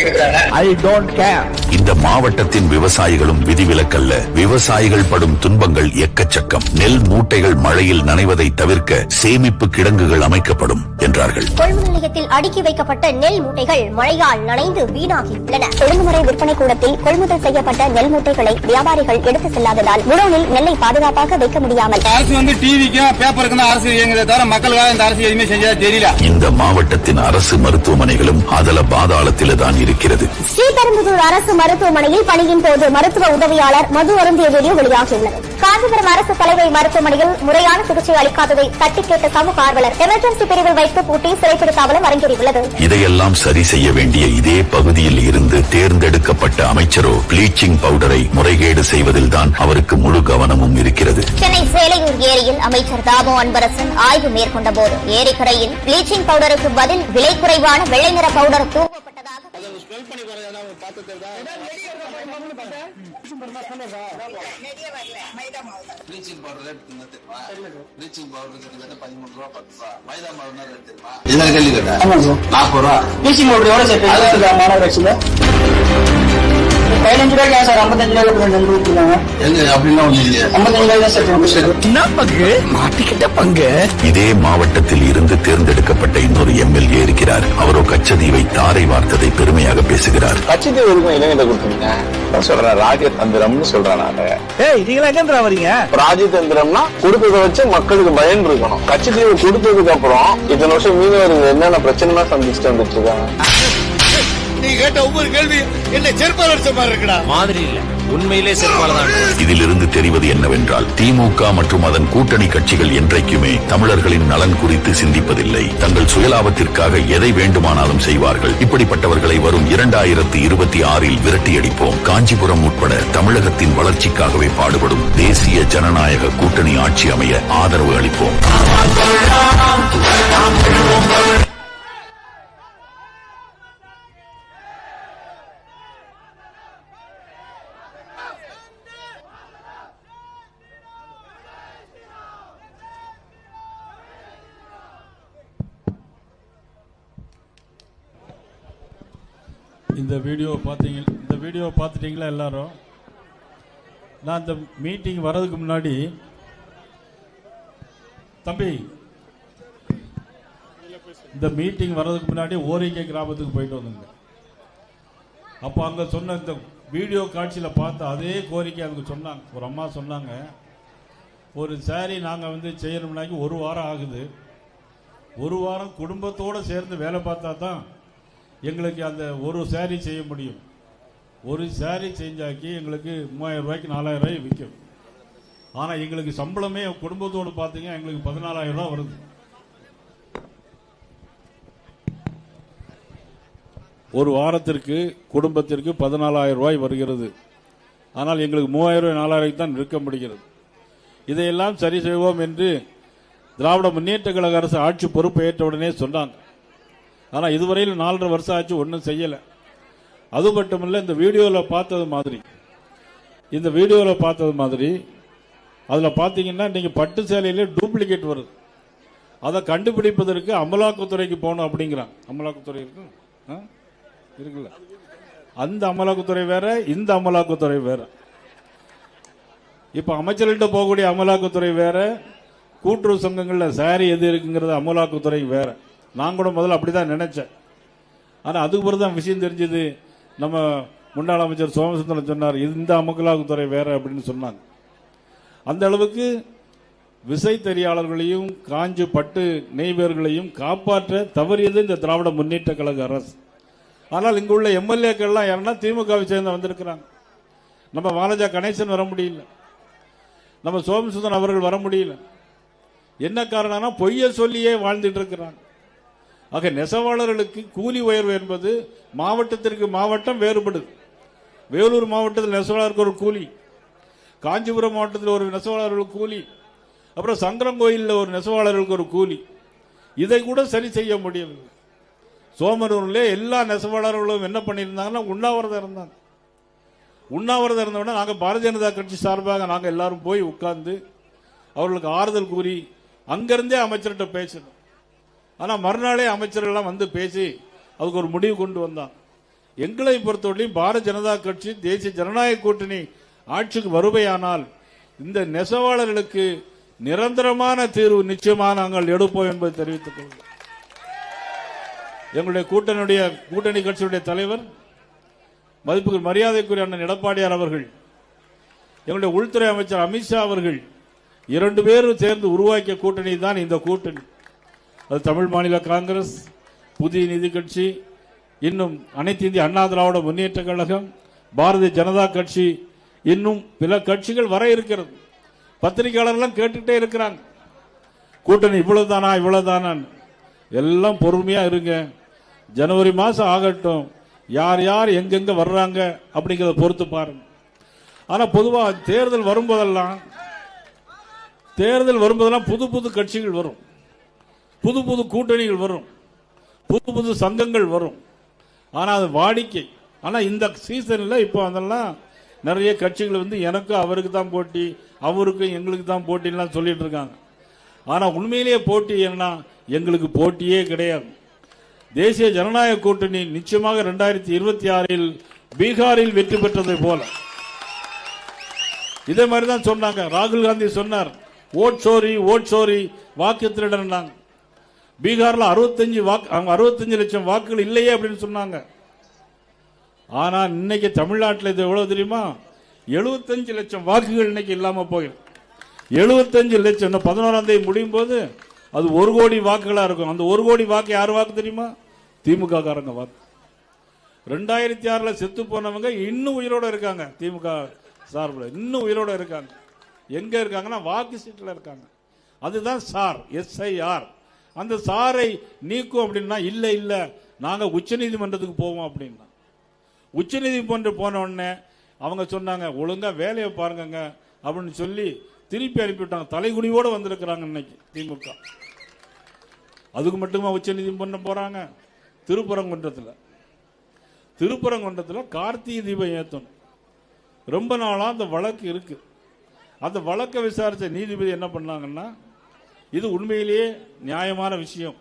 இருக்கிறாங்க. I don't care. இந்த மாவட்டத்தின் விவசாயிகளும் விதிவிலக்கல்ல. விவசாயிகள் படும் துன்பங்கள் எக்கச்சக்கம். நெல் மூட்டைகள் மழையில் நனைவதை தவிர்க்க சேமிப்பு கிடங்குகள் அமைக்கப்படும் என்றார்கள். கொள்முதல் நிலையத்தில் அடுக்கி வைக்கப்பட்ட நெல் மூட்டைகள் மழையால் நனைந்து வீணாகியுள்ளன. ஒழுங்குமுறை விற்பனை கூடத்தில் கொள்முதல் செய்யப்பட்ட நெல் மூட்டைகளை வியாபாரிகள் எடுத்து செல்லாததால் குடோனில் நெல்லை பாதுகாப்பாக வைக்க முடியாமல் அரசு வந்து டிவிக்கும் பேப்பருக்கும் தான் அரசு இயங்குதே தவிர மக்களுக்காக இந்த அரசு எதுவுமே செஞ்சதா தெரியல. இந்த மாவட்டத்தின் அரசு மருத்துவமனைகளும் அதல பாதாளத்தில தான் இருக்கிறது. ஸ்ரீபெரும்புதூர் அரசு மருத்துவமனையில் பணியின் போது மருத்துவ உதவியாளர் மது அருந்திய வீடியோ வெளியாகியுள்ளது. காஞ்சிபுரம் அரசு தலைமை மருத்துவமனையில் முறையான சிகிச்சை அளிக்காததை தட்டி கேட்ட சமூக ஆர்வலர் எமர்ஜென்சி பிரிவில் வைத்து பூட்டி சிறைப்பிடிக்காமலும் அரங்கேறியுள்ளது. இதையெல்லாம் சரி செய்ய வேண்டிய இதே பகுதியில் இருந்து தேர்ந்தெடுக்கப்பட்ட அமைச்சரோ ப்ளீச்சிங் பவுடரை முறைகேடு செய்வதில் தான் அவருக்கு முழு கவனமும் இருக்கிறது. சென்னை சேலையூர் ஏரியில் அமைச்சர் தாமோ அன்பரசன் ஆய்வு மேற்கொண்ட போது ஏரிக்கரையில் ப்ளீச்சிங் பவுடருக்கு பதில் விலை குறைவான வெள்ளை நிற பவுடர் தூவப்பட்டதாக ஹெல்ப் பண்ணி போறதா பார்த்து தெரியுதா? ப்ளீச்சிங் பவுடர் ரேட் தெரியுமா? ப்ளீச்சிங் பவுடர் கிட்டத்தட்ட 13 ரூபா 10 ரூபா. மைதா மாவு என்ன ரேட் தெரியுமா? என்ன கேள்வி கேட்டா? 40 ரூபா. ப்ளீச்சிங் பவுடர் எவ்வளவு சார் மாநகராட்சியில? 15 ரூபாய்க்கு சார் 55 ரூபாய்க்கு கொடுத்துருக்காங்க. எங்க அப்படிலாம் ஒண்ணு இல்லையா? 55 ரூபாய் சார். என்ன பங்கு மாட்டிக்கிட்ட பங்கு. இதே மாவட்டத்தில் இருந்து தேர்ந்தெடுக்கப்பட்ட இன்னொரு எம்எல்ஏ இருக்கிறார். அவரோ கச்சதீவை தாரை வார்த்ததை பெருமையாக பேசுகிறார். கச்சதீவு இருக்கும் இளைஞரை கொடுத்தீங்க சொல்றேன். ராஜதந்திரம்னு சொல்றேன் நானு. நீங்களா எங்க வரீங்க? ராஜதந்திரம்னா கொடுத்ததை வச்சு மக்களுக்கு பயன் இருக்கணும். கச்சதீவு கொடுத்ததுக்கு அப்புறம் இத்தனை வருஷம் மீனவர்கள் என்னென்ன பிரச்சனை சந்திச்சுட்டு வந்துட்டு இருக்காங்க. நீ கேட்ட ஒவ்வொரு கேள்வி என்ன செருப்பால் அடிச்ச மாதிரி இருக்குடா. மாதிரி இல்ல, உண்மையிலே செருப்பால்தான். இதிலிருந்து தெரிவது என்னவென்றால் திமுக மற்றும் அதன் கூட்டணி கட்சிகள் என்றைக்குமே தமிழர்களின் நலன் குறித்து சிந்திப்பதில்லை. தங்கள் சுயலாபத்திற்காக எதை வேண்டுமானாலும் செய்வார்கள். இப்படிப்பட்டவர்களை வரும் 2026 விரட்டியடிப்போம். காஞ்சிபுரம் உட்பட தமிழகத்தின் வளர்ச்சிக்காகவே பாடுபடும் தேசிய ஜனநாயக கூட்டணி ஆட்சி அமைய ஆதரவு அளிப்போம். இந்த வீடியோ பார்த்துட்டீங்களா எல்லாரும்? நான் இந்த மீட்டிங் வர்றதுக்கு முன்னாடி தம்பி இந்த மீட்டிங் வர்றதுக்கு முன்னாடி ஓரிக்கை கிராமத்துக்கு போயிட்டு வந்தேங்க. அப்போ அங்கே சொன்ன இந்த வீடியோ காட்சியில் பார்த்த அதே கோரிக்கை அவங்க சொன்னாங்க. ஒரு அம்மா சொன்னாங்க, ஒரு சாரி நாங்கள் செய்யணும்னாக்கி 1 வாரம் ஆகுது. 1 வாரம் குடும்பத்தோடு சேர்ந்து வேலை பார்த்தா தான் எங்களுக்கு அந்த ஒரு சாரி செய்ய முடியும். ஒரு சாரி செஞ்சாக்கி எங்களுக்கு 3000 ரூபாய்க்கு 4000 ரூபாய் விற்கும். ஆனால் எங்களுக்கு சம்பளமே குடும்பத்தோடு பார்த்தீங்க எங்களுக்கு 14000 ரூபாய் வருது. ஒரு வாரத்திற்கு குடும்பத்திற்கு 14000 ரூபாய் வருகிறது. ஆனால் எங்களுக்கு 3000 ரூபாய் 4000 தான் விற்க முடிகிறது. இதையெல்லாம் சரி செய்வோம் என்று திராவிட முன்னேற்ற கழக அரசு ஆட்சி பொறுப்பு ஏற்ற உடனே சொன்னாங்க. ஆனால் இதுவரையில் 4.5 வருஷம் ஆச்சு, ஒன்றும் செய்யலை. அது மட்டுமில்லை, இந்த வீடியோவில் பார்த்தது மாதிரி அதில் பார்த்தீங்கன்னா நீங்கள் பட்டு சேலையிலே டூப்ளிகேட் வருது. அதை கண்டுபிடிப்பதற்கு அமலாக்கத்துறைக்கு போகணும் அப்படிங்கிறாங்க. அமலாக்கத்துறை இருக்குல்ல, அந்த அமலாக்கத்துறை வேற, இந்த அமலாக்கத்துறை வேற. இப்போ அமைச்சர்கிட்ட போகக்கூடிய அமலாக்கத்துறை வேற, கூட்டுறவு சங்கங்களில் சாரி எது இருக்குங்கிறது அமலாக்கத்துறை வேற. நான் கூட முதல்ல அப்படிதான் நினைச்சேன். ஆனால் அதுக்கு பிறகு தான் விஷயம் தெரிஞ்சது. நம்ம முன்னாள் அமைச்சர் சோமசுந்தரம் சொன்னார், இந்த அமலாக்கத்துறை வேற அப்படின்னு சொன்னாங்க. அந்த அளவுக்கு விசைத்தறியாளர்களையும் காஞ்சி பட்டு நெய்வேர்களையும் காப்பாற்ற தவறியது இந்த திராவிட முன்னேற்ற கழக அரசு. ஆனால் இங்கு உள்ள எம்எல்ஏக்கள்லாம் யாருன்னா திமுகவை சேர்ந்து வந்திருக்கிறாங்க. நம்ம வாலஜா கணேசன் வர முடியல, நம்ம சோமசுந்தரம் அவர்கள் வர முடியல. என்ன காரணம்னா பொய்ய சொல்லியே வாழ்ந்துட்டு இருக்கிறாங்க. ஆக நெசவாளர்களுக்கு கூலி உயர்வு என்பது மாவட்டத்திற்கு மாவட்டம் வேறுபடுது. வேலூர் மாவட்டத்தில் நெசவாளருக்கு ஒரு கூலி, காஞ்சிபுரம் மாவட்டத்தில் ஒரு நெசவாளர்களுக்கு கூலி, அப்புறம் சங்கரங்கோயிலில் ஒரு நெசவாளர்களுக்கு ஒரு கூலி. இதை கூட சரி செய்ய முடியவில்லை. சோமனூரில் எல்லா நெசவாளர்களும் என்ன பண்ணியிருந்தாங்கன்னா உண்ணாவிரதம் இருந்தாங்க. உண்ணாவிரதம் இருந்தோடனே நாங்கள் பாரதிய ஜனதா கட்சி சார்பாக நாங்கள் எல்லாரும் போய் உட்கார்ந்து அவர்களுக்கு ஆறுதல் கூறி அங்கிருந்தே அமைச்சர்கிட்ட பேசணும். ஆனால் மறுநாளே அமைச்சர்கள்லாம் வந்து பேசி அதுக்கு ஒரு முடிவு கொண்டு வந்தாங்க. எங்களை பொறுத்தவரையும் பாரதிய ஜனதா கட்சி தேசிய ஜனநாயக கூட்டணி ஆட்சிக்கு வருவையானால் இந்த நெசவாளர்களுக்கு நிரந்தரமான தீர்வு நிச்சயமாக நாங்கள் எடுப்போம் என்பதை தெரிவித்துக் கொள்கிறோம். எங்களுடைய கூட்டணி கட்சியுடைய தலைவர் மதிப்புக்கு மரியாதைக்குரிய அண்ணன் எடப்பாடியார் அவர்கள், எங்களுடைய உள்துறை அமைச்சர் அமித்ஷா அவர்கள் 2 பேரும் சேர்ந்து உருவாக்கிய கூட்டணி தான் இந்த கூட்டணி. அது தமிழ் மாநில காங்கிரஸ், புதிய நீதி கட்சி, இன்னும் அனைத்து இந்திய அண்ணா திராவிட முன்னேற்ற கழகம், பாரதிய ஜனதா கட்சி, இன்னும் பிற கட்சிகள் வர இருக்கிறது. பத்திரிகையாளர்லாம் கேட்டுக்கிட்டே இருக்கிறாங்க, கூட்டணி இவ்வளவுதானா இவ்வளவுதானா. எல்லாம் பொறுமையா இருங்க, ஜனவரி மாசம் ஆகட்டும், யார் யார் எங்கெங்க வர்றாங்க அப்படிங்கிறத பொறுத்து பாருங்க. ஆனா பொதுவாக தேர்தல் வரும்போதெல்லாம் புது புது கட்சிகள் வரும், புது புது கூட்டணிகள் வரும், புது புது சங்கங்கள் வரும். ஆனால் அது வாடிக்கை. ஆனால் இந்த சீசனில் இப்போ அதெல்லாம் நிறைய கட்சிகள் வந்து எனக்கும் அவருக்கு தான் போட்டி, அவருக்கும் எங்களுக்கு தான் போட்டின்லாம் சொல்லிட்டு இருக்காங்க. ஆனால் உண்மையிலேயே போட்டி என்ன, எங்களுக்கு போட்டியே கிடையாது. தேசிய ஜனநாயக கூட்டணி நிச்சயமாக 2026 பீகாரில் வெற்றி பெற்றதை போல இதே மாதிரி தான் சொன்னாங்க. ராகுல் காந்தி சொன்னார், ஓட் சோரி வாக்கு திருடனாங்க. பீகார்ல 65 லட்சம் வாக்குகள் இல்லையே அப்படின்னு சொன்னாங்க. ஆனா இன்னைக்கு தமிழ்நாட்டில் இது எவ்வளவு தெரியுமா, 75 லட்சம் வாக்குகள் இன்னைக்கு இல்லாம போயிடும். 75 லட்சம் 11ஆம் தேதி முடியும் போது அது 1 கோடி வாக்குகளா இருக்கும். அந்த 1 கோடி வாக்கு யார் வாக்கு தெரியுமா? திமுக காரங்க வாக்கு. 2006 செத்து போனவங்க இன்னும் உயிரோட இருக்காங்க. திமுக சார்பில் இன்னும் உயிரோட இருக்காங்க. எங்க இருக்காங்கன்னா வாக்கு சீட்டில் இருக்காங்க. அதுதான் சார், SIR. அந்த சாரை நீக்கும் அப்படின்னா இல்ல நாங்க உச்சநீதிமன்றத்துக்கு போவோம் அப்படின்னா. உச்சநீதிமன்றம் போன உடனே அவங்க சொன்னாங்க, ஒழுங்கா வேலையை பாருங்க அப்படின்னு சொல்லி திருப்பி அனுப்பிவிட்டாங்க. தலைகுனியோடு வந்திருக்கிறாங்க இன்னைக்கு திமுக. அதுக்கு மட்டுமா உச்சநீதிமன்றம் போறாங்க? திருப்பரங்குன்றத்தில் கார்த்திகை தீபம் ஏற்றணும். ரொம்ப நாளா அந்த வழக்கு இருக்கு. அந்த வழக்கை விசாரிச்ச நீதிபதி என்ன பண்ணாங்கன்னா, இது உண்மையிலேயே நியாயமான விஷயம்.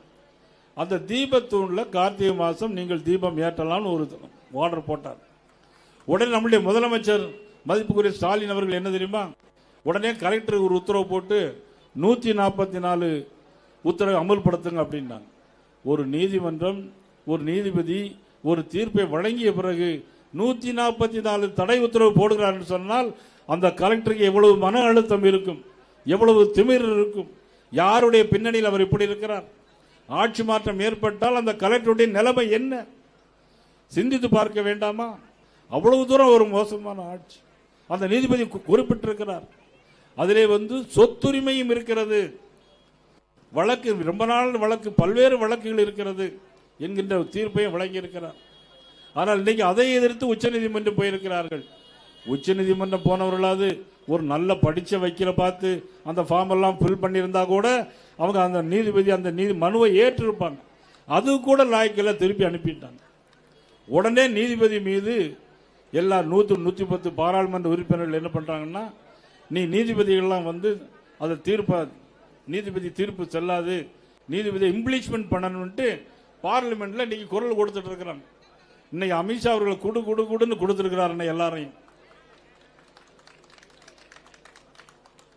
அந்த தீபத்தூண்ல கார்த்திகை மாசம் நீங்கள் தீபம் ஏற்றலாம்னு ஒரு ஆர்டர் போட்டார். உடனே நம்முடைய முதலமைச்சர் மதிப்புக்குரிய ஸ்டாலின் அவர்கள் என்ன தெரியுமா, உடனே கலெக்டர் ஒரு உத்தரவு போட்டு 144 உத்தரவை அமல்படுத்துங்க அப்படின்னாங்க. ஒரு நீதிமன்றம், ஒரு நீதிபதி ஒரு தீர்ப்பை வழங்கிய பிறகு 144 தடை உத்தரவு போடுகிறார் என்று சொன்னால் அந்த கலெக்டருக்கு எவ்வளவு மன அழுத்தம் இருக்கும், எவ்வளவு திமிர் இருக்கும், யாருடைய பின்னணியில் அவர் இப்படி இருக்கிறார். ஆட்சி மாற்றம் ஏற்பட்டால் அந்த கலெக்டருடைய நிலைமை என்ன சிந்தித்து பார்க்க வேண்டாமா? அவ்வளவு தூரம் ஒரு மோசமான ஆட்சி அந்த நீதிபதி குறிப்பிட்டிருக்கிறார். அதிலே சொத்துரிமையும் இருக்கிறது, வழக்கு ரொம்ப நாள் வழக்கு, பல்வேறு வழக்குகள் இருக்கிறது என்கின்ற தீர்ப்பையும் வழங்கி இருக்கிறார். ஆனால் இன்னைக்கு அதை எதிர்த்து உச்சநீதிமன்றம் போயிருக்கிறார்கள். உச்சநீதிமன்றம் போனவர்களாவது ஒரு நல்ல படிச்ச வக்கீலை பார்த்து அந்த ஃபார்ம் எல்லாம் ஃபில் பண்ணியிருந்தா கூட அவங்க அந்த நீதிபதி அந்த மனுவை ஏற்றிருப்பாங்க. அது கூட லாய்க்கில் திருப்பி அனுப்பிட்டாங்க. உடனே நீதிபதி மீது எல்லா 110 பாராளுமன்ற உறுப்பினர்கள் என்ன பண்றாங்கன்னா, நீ நீதிபதிகள்லாம் அதை நீதிபதி தீர்ப்பு செல்லாது, நீதிபதி இம்ப்ளீச்மெண்ட் பண்ணணும்ட்டு பார்லிமெண்ட்ல இன்னைக்கு குரல் கொடுத்துட்டு இருக்கிறாங்க. இன்னைக்கு அமித்ஷா அவர்கள் குடுன்னு கொடுத்திருக்கிறார் எல்லாரையும்.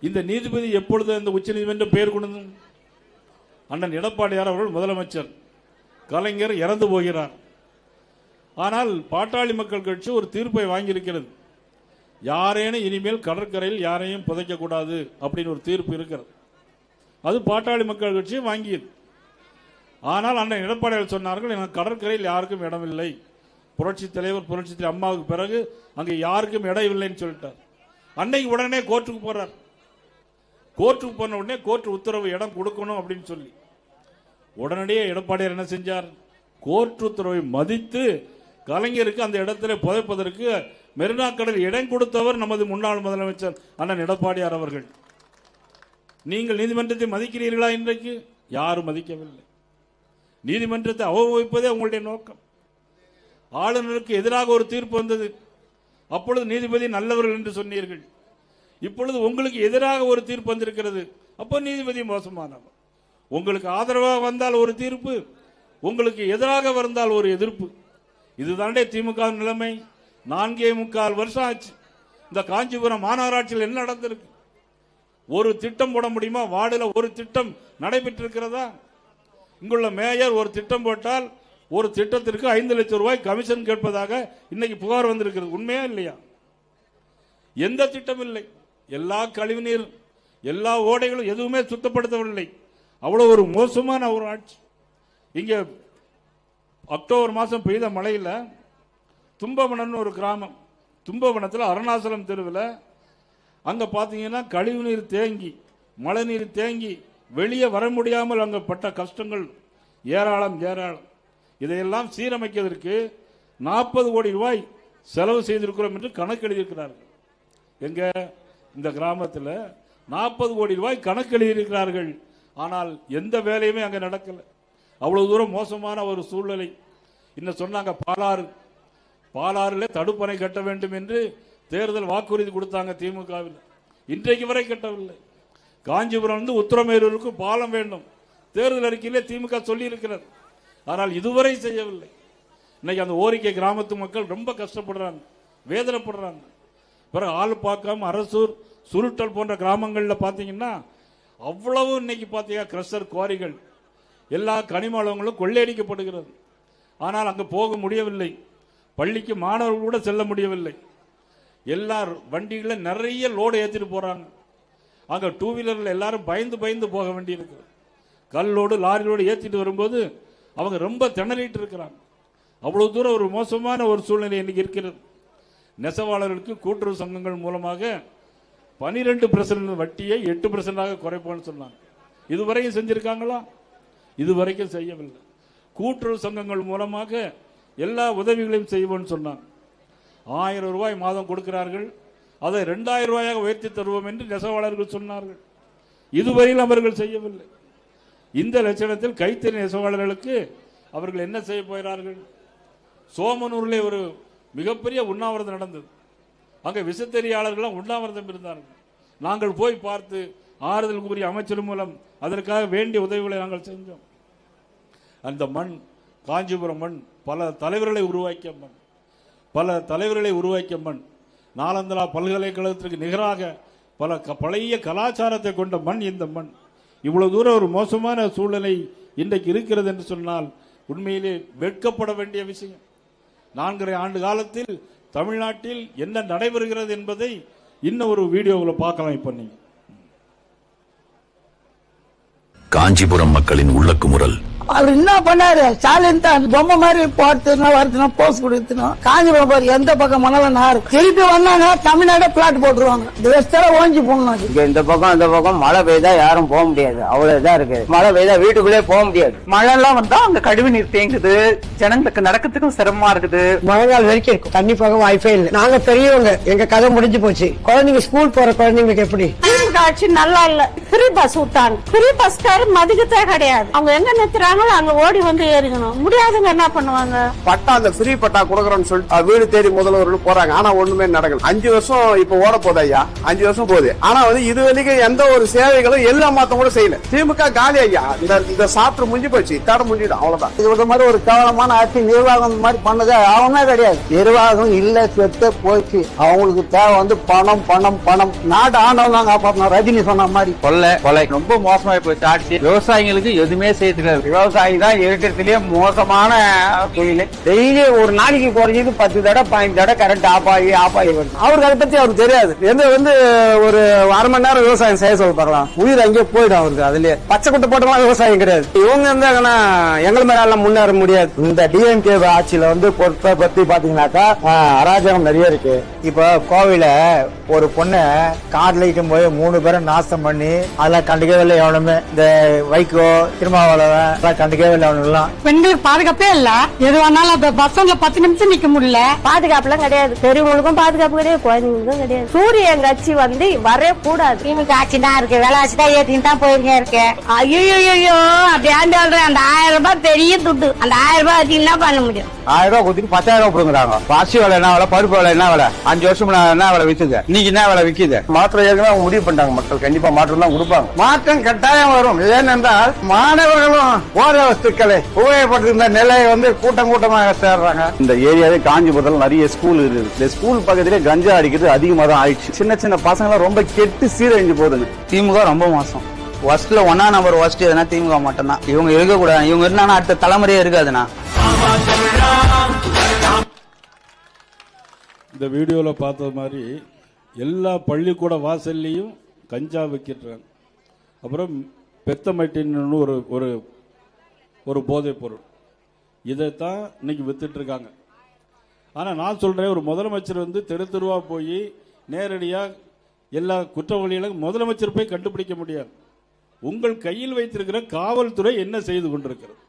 இந்த நீதிபதி எப்பொழுது இந்த உச்ச நீதிமன்றம் பெயர் கொண்டு அண்ணன் எடப்பாடியார் அவர்கள் முதலமைச்சர், கலைஞர் இறந்து போகிறார். ஆனால் பாட்டாளி மக்கள் கட்சி ஒரு தீர்ப்பை வாங்கியிருக்கிறது, யாரேனும் இனிமேல் கடற்கரையில் யாரையும் புதைக்க கூடாது அப்படின்னு ஒரு தீர்ப்பு இருக்கிறது. அது பாட்டாளி மக்கள் கட்சி வாங்கியது. ஆனால் அண்ணன் எடப்பாடியார் சொன்னார்கள், எனக்கு கடற்கரையில் யாருக்கும் இடமில்லை, புரட்சி தலைவர் அம்மாவுக்கு பிறகு அங்கே யாருக்கும் இடம் இல்லைன்னு சொல்லிட்டார். அன்னைக்கு உடனே கோர்ட்டுக்கு போறார். கோர்ட்டுக்கு போன உடனே கோர்ட் உத்தரவு இடம் கொடுக்கணும் அப்படின்னு சொல்லி உடனடியே எடப்பாடியார் என்ன செஞ்சார், கோர்ட் உத்தரவை மதித்து கலைஞருக்கு அந்த இடத்துல புதைப்பதற்கு மெரினா கடல் இடம் கொடுத்தவர் நமது முன்னாள் முதலமைச்சர் அண்ணன் எடப்பாடியார் அவர்கள். நீங்கள் நீதிமன்றத்தை மதிக்கிறீர்களா? இன்றைக்கு யாரும் மதிக்கவில்லை. நீதிமன்றத்தை அவமதிப்பதே உங்களுடைய நோக்கம். ஆளுநருக்கு எதிராக ஒரு தீர்ப்பு வந்தது, அப்பொழுது நீதிபதி நல்லவர்கள் என்று சொன்னீர்கள். இப்பொழுது உங்களுக்கு எதிராக ஒரு தீர்ப்பு வந்திருக்கிறது, அப்போ நீதிபதி மோசமானவர். உங்களுக்கு ஆதரவாக வந்தால் ஒரு தீர்ப்பு, உங்களுக்கு எதிராக வந்தால் ஒரு எதிர்ப்பு. இதுதானே திமுக நிலைமை. 4.25 வருஷம் ஆச்சு. இந்த காஞ்சிபுரம் மாநகராட்சியில் என்ன நடந்திருக்கு? ஒரு திட்டம் போட முடியுமா? வார்டில் ஒரு திட்டம் நடைபெற்றிருக்கிறதா? இங்குள்ள மேயர் ஒரு திட்டம் போட்டால் ஒரு திட்டத்திற்கு 5 லட்சம் ரூபாய் கமிஷன் கேட்பதாக இன்னைக்கு புகார் வந்திருக்கிறது. உண்மையா இல்லையா? எந்த திட்டம் இல்லை. எல்லா கழிவுநீர், எல்லா ஓடைகளும் எதுவுமே சுத்தப்படுத்தவில்லை. அவ்வளவு ஒரு மோசமான ஒரு ஆட்சி. இங்க அக்டோபர் மாதம் பெய்த மழையில் தும்பவனம் ஒரு கிராமம், தும்பவனத்தில் அருணாசலம் தெருவில் அங்க பாத்தீங்கன்னா கழிவுநீர் தேங்கி, மழை நீர் தேங்கி வெளியே வர முடியாமல் அங்க பட்ட கஷ்டங்கள் ஏராளம். இதையெல்லாம் சீரமைக்கிறதுக்கு 40 கோடி ரூபாய் செலவு செய்திருக்கிறோம் என்று கணக்கு எழுதியிருக்கிறார்கள். எங்க இந்த கிராமத்தில் 40 கோடி ரூபாய் கணக்கு எழுதியிருக்கிறார்கள். ஆனால் எந்த வேலையுமே அங்க நடக்கல. அவ்வளவு தூரம் மோசமான ஒரு சூழ்நிலை. இன்னும் சொன்னாங்க பாலாறுல தடுப்பணை கட்ட வேண்டும் என்று தேர்தல் வாக்குறுதி கொடுத்தாங்க திமுகவில். இன்றைக்கு வரை கட்டவில்லை. காஞ்சிபுரம் உத்தரமேரூருக்கு பாலம் வேண்டும், தேர்தல் அறிக்கையிலே திமுக சொல்லி இருக்கிறது. ஆனால் இதுவரை செய்யவில்லை. இன்னைக்கு அந்த ஓரிக்கை கிராமத்து மக்கள் ரொம்ப கஷ்டப்படுறாங்க, வேதனைப்படுறாங்க. பிறகு ஆள்பாக்கம், அரசூர், சுருட்டல் போன்ற கிராமங்களில் பார்த்தீங்கன்னா அவ்வளவு இன்னைக்கு பார்த்தீங்கன்னா கிரஷர் குவாரிகள், எல்லா கனிம வளங்களும் கொள்ளையடிக்கப்படுகிறது. ஆனால் அங்கே போக முடியவில்லை. பள்ளிக்கு மாணவர்கள் கூட செல்ல முடியவில்லை. எல்லா வண்டிகளில் நிறைய லோடு ஏற்றிட்டு போகிறாங்க. அங்கே டூ வீலரில் எல்லாரும் பயந்து போக வேண்டியிருக்கு. கல்லோடு லாரியோடு ஏற்றிட்டு வரும்போது அவங்க ரொம்ப திணறிட்டு இருக்கிறாங்க. அவ்வளவு தூரம் ஒரு மோசமான ஒரு சூழ்நிலை இன்னைக்கு இருக்கிறது. நெசவாளர்களுக்கு கூட்டுறவு சங்கங்கள் மூலமாக 12% வட்டியை 8% குறைப்போம்னு சொன்னாங்க. இதுவரைக்கும் செஞ்சிருக்காங்களா? இதுவரைக்கும் செய்யவில்லை. கூட்டுறவு சங்கங்கள் மூலமாக எல்லா உதவிகளையும் செய்வோம்னு சொன்னாங்க. 1000 ரூபாய் மாதம் கொடுக்கிறார்கள், அதை 2000 ரூபாயாக உயர்த்தி தருவோம் என்று நெசவாளர்கள் சொன்னார்கள். இதுவரையில் அவர்கள் செய்யவில்லை. இந்த லட்சணத்தில் கைத்தறி நெசவாளர்களுக்கு அவர்கள் என்ன செய்ய போகிறார்கள்? சோமனூரில் ஒரு மிகப்பெரிய உண்ணாவிரதம் நடந்தது. அங்கே விசத்தறியாளர்கள் உண்ணாவிரதம் இருந்தார்கள். நாங்கள் போய் பார்த்து ஆறுதல் கூறிய அமைச்சர் மூலம் அதற்காக வேண்டிய உதவிகளை நாங்கள் செஞ்சோம். அந்த மண், காஞ்சிபுரம் மண், பல தலைவர்களை உருவாக்கிய மண், நாலந்தலா பல்கலைக்கழகத்திற்கு நிகராக பழைய கலாச்சாரத்தை கொண்ட மண் இந்த மண். இவ்வளவு தூரம் ஒரு மோசமான சூழ்நிலை இன்றைக்கு இருக்கிறது என்று சொன்னால் உண்மையிலே வெட்கப்பட வேண்டிய விஷயம். 4.5 ஆண்டு காலத்தில் தமிழ்நாட்டில் என்ன நடைபெறுகிறது என்பதை இன்னும் ஒரு வீடியோவில் பார்க்கலாம். இப்ப நீங்க காஞ்சிபுரம் மக்களின் உள்ளக்குமுறல். அவர் என்ன பண்ணாரு? ஸ்டாலின் தான் பொம்மை மாதிரி வருத்தினா போஸ்ட் கொடுத்துனா காஞ்சிபுரம் பாரு எந்த பக்கம் மணல நாரு திருப்பி வந்தாங்க தமிழ்நாடு பிளாட் போட்டுருவாங்க. ஓஞ்சி போகணும். இந்த பக்கம் அந்த பக்கம் மழை பெய்தா யாரும் போக முடியாது, அவ்வளவுதான் இருக்கு. மழை பெய்தா வீட்டுக்குள்ளே போக முடியாது. மழை எல்லாம் வந்தா அங்க கழிவு நீர் தேங்குது, ஜனங்களுக்கு நடக்கிறதுக்கும் சிரமமா இருக்குது. மழைக்கால் வரைக்கும் இருக்கும், தண்ணி போக வாய்ப்பே இல்லை. நாங்க பெரியவங்க, எங்க கதை முடிஞ்சு போச்சு. குழந்தைங்க ஸ்கூல் போற குழந்தைங்களுக்கு எப்படி? ஆட்சி நல்லா இல்ல. ஃப்ரீ பஸ் விட்டாங்க. ஃப்ரீ பஸ்காரு மதிக்கத்தே கிடையாது. அவங்க எங்க நிறுத்துறாங்க அங்க ஓடி வந்து ஏறிக்கணும். முடியாதுங்க, என்ன பண்ணுவாங்க? பட்டா, அந்த ஃப்ரீ பட்டா கொடுக்கறோம்னு சொல்லிட்டு வீடு தேடி முதல்வர்கள் போறாங்க. ஆனா ஒண்ணுமே நடக்கல. 5 வருஷம் இப்ப ஓட போகுது ஐயா, 5 வருஷம் போகுது. ஆனா இது வரைக்கும் எந்த ஒரு சேவைகளும் எல்லா மாத்தம் கூட செய்யல. திமுக காலி ஐயா. இந்த சாப்பிட்டு முடிஞ்சு போச்சு, தட முடிஞ்சிடும், அவ்வளவுதான். இது மாதிரி ஒரு கேவலமான ஆட்சி நிர்வாகம் மாதிரி பண்ணது அவனே கிடையாது. நிர்வாகம் இல்ல, செத்து போச்சு. அவங்களுக்கு தேவை பணம் பணம் பணம். நாட்டு ஆண்டவன் தான் காப்பாற்றணும். ரஜினி சொன்ன மாதிரி கொலை ரொம்ப மோசமாயி போச்சு ஆட்சி. விவசாயிகளுக்கு எதுவுமே செய்யறது. விவசாயி தான் இருக்கிறதுலயே மோசமான தொழில். டெய்லி ஒரு நாளைக்கு குறைஞ்சது 10 தடவை 15 தடவை கரண்ட் ஆஃப் ஆகி வருது. அவருக்கு அதை பத்தி அவருக்கு தெரியாது. ஒரு அரை மணி நேரம் விவசாயம் செய்ய சொல்ல பார்க்கலாம், உயிர் அங்கேயே போயிடும் அவருக்கு. அதுலயே பச்சை குட்டை போட்டோம்னா விவசாயம் கிடையாது. இவங்க இருந்தாங்கன்னா எங்களை மேல முன்னேற முடியாது. இந்த டிஎம்கே ஆட்சியில பொறுப்பை பத்தி பாத்தீங்கன்னாக்கா அராஜகம் நிறைய இருக்கு. இப்ப கோவில ஒரு பொண்ணை கார்ல இட்டும் போய் 3 பேரை நாசம் பண்ணி அதெல்லாம் கண்டுக்கவே இல்லை எவனுமே. இந்த வைகோ, திருமாவளவன் கண்டுக்கவே இல்லை அவனுலாம். பெண்களுக்கு பாதுகாப்பே இல்ல. எது வேணாலும் பசங்க 10 நிமிஷம் நிக்க முடியல. பாதுகாப்புலாம் கிடையாது. பெரியவங்களுக்கும் பாதுகாப்பு கிடையாது, குழந்தைங்களுக்கும் கிடையாது. சூரியன் கட்சி வரவே கூடாது. திமுக ஆட்சி தான் இருக்கு, விலைவாசி தான் ஏத்தின்னு தான் போயிருக்கேன் இருக்கேன். ஐயோ அப்படி சொல்றேன். அந்த 1000 ரூபாய் பெரிய துட்டு. அந்த 1000 ரூபாய் வச்சு என்ன பண்ண முடியும்? 1000 ரூபாய் கொடுத்துட்டு 10,000 ரூபாய் கொடுக்குறாங்க. அரிசி விலை என்ன விலை, பருப்பு விலை என்ன விலை, 5 வருஷம் என்ன விலை வித்துது, இன்னைக்கு என்ன விலை விக்குது? மாற்றம் ஏற்கனவே அவங்க முடிவு பண்ணிட்டாங்க. மக்கள் கண்டிப்பா மாற்றம் தான் கொடுப்பாங்க. மாற்றம் கட்டாயம் வரும். ஏனென்றால் மாணவர்களும் போதை வஸ்துக்களை உபயோகப்படுத்துகின்ற நிலையை கூட்டமாக சேர்றாங்க. இந்த ஏரியாவே காஞ்சிபுரத்தில் நிறைய ஸ்கூல் இருக்குது. இந்த ஸ்கூல் பக்கத்திலே கஞ்சா அடிக்கிறது அதிகமா தான் ஆயிடுச்சு. சின்ன பசங்க ரொம்ப கெட்டு சீரழிஞ்சு போகுதுங்க. திமுக ரொம்ப மோசம். ஃபர்ஸ்ட்ல 1ஆம் நம்பர் ஃபர்ஸ்ட் எதுனா திமுக மட்டும்தான். இவங்க இருக்கக்கூடாது. இவங்க இருந்தா அடுத்த தலைமுறையே இருக்காதுண்ணா. இந்த வீடியோவில் பார்த்த மாதிரி எல்லா பள்ளிக்கூட வாசல்லையும் கஞ்சா விற்கிறாங்க. அப்புறம் பெத்தமைட்டின்னு ஒரு போதைப் பொருள், இதைத்தான் இன்னைக்கு வித்துட்டு இருக்காங்க. ஆனால் நான் சொல்றேன், ஒரு முதலமைச்சர் தெருவா போய் நேரடியாக எல்லா குற்றவாளிகளும் முதலமைச்சர் போய் கண்டுபிடிக்க முடியாது. உங்கள் கையில் வைத்திருக்கிற காவல்துறை என்ன செய்து கொண்டிருக்கிறது?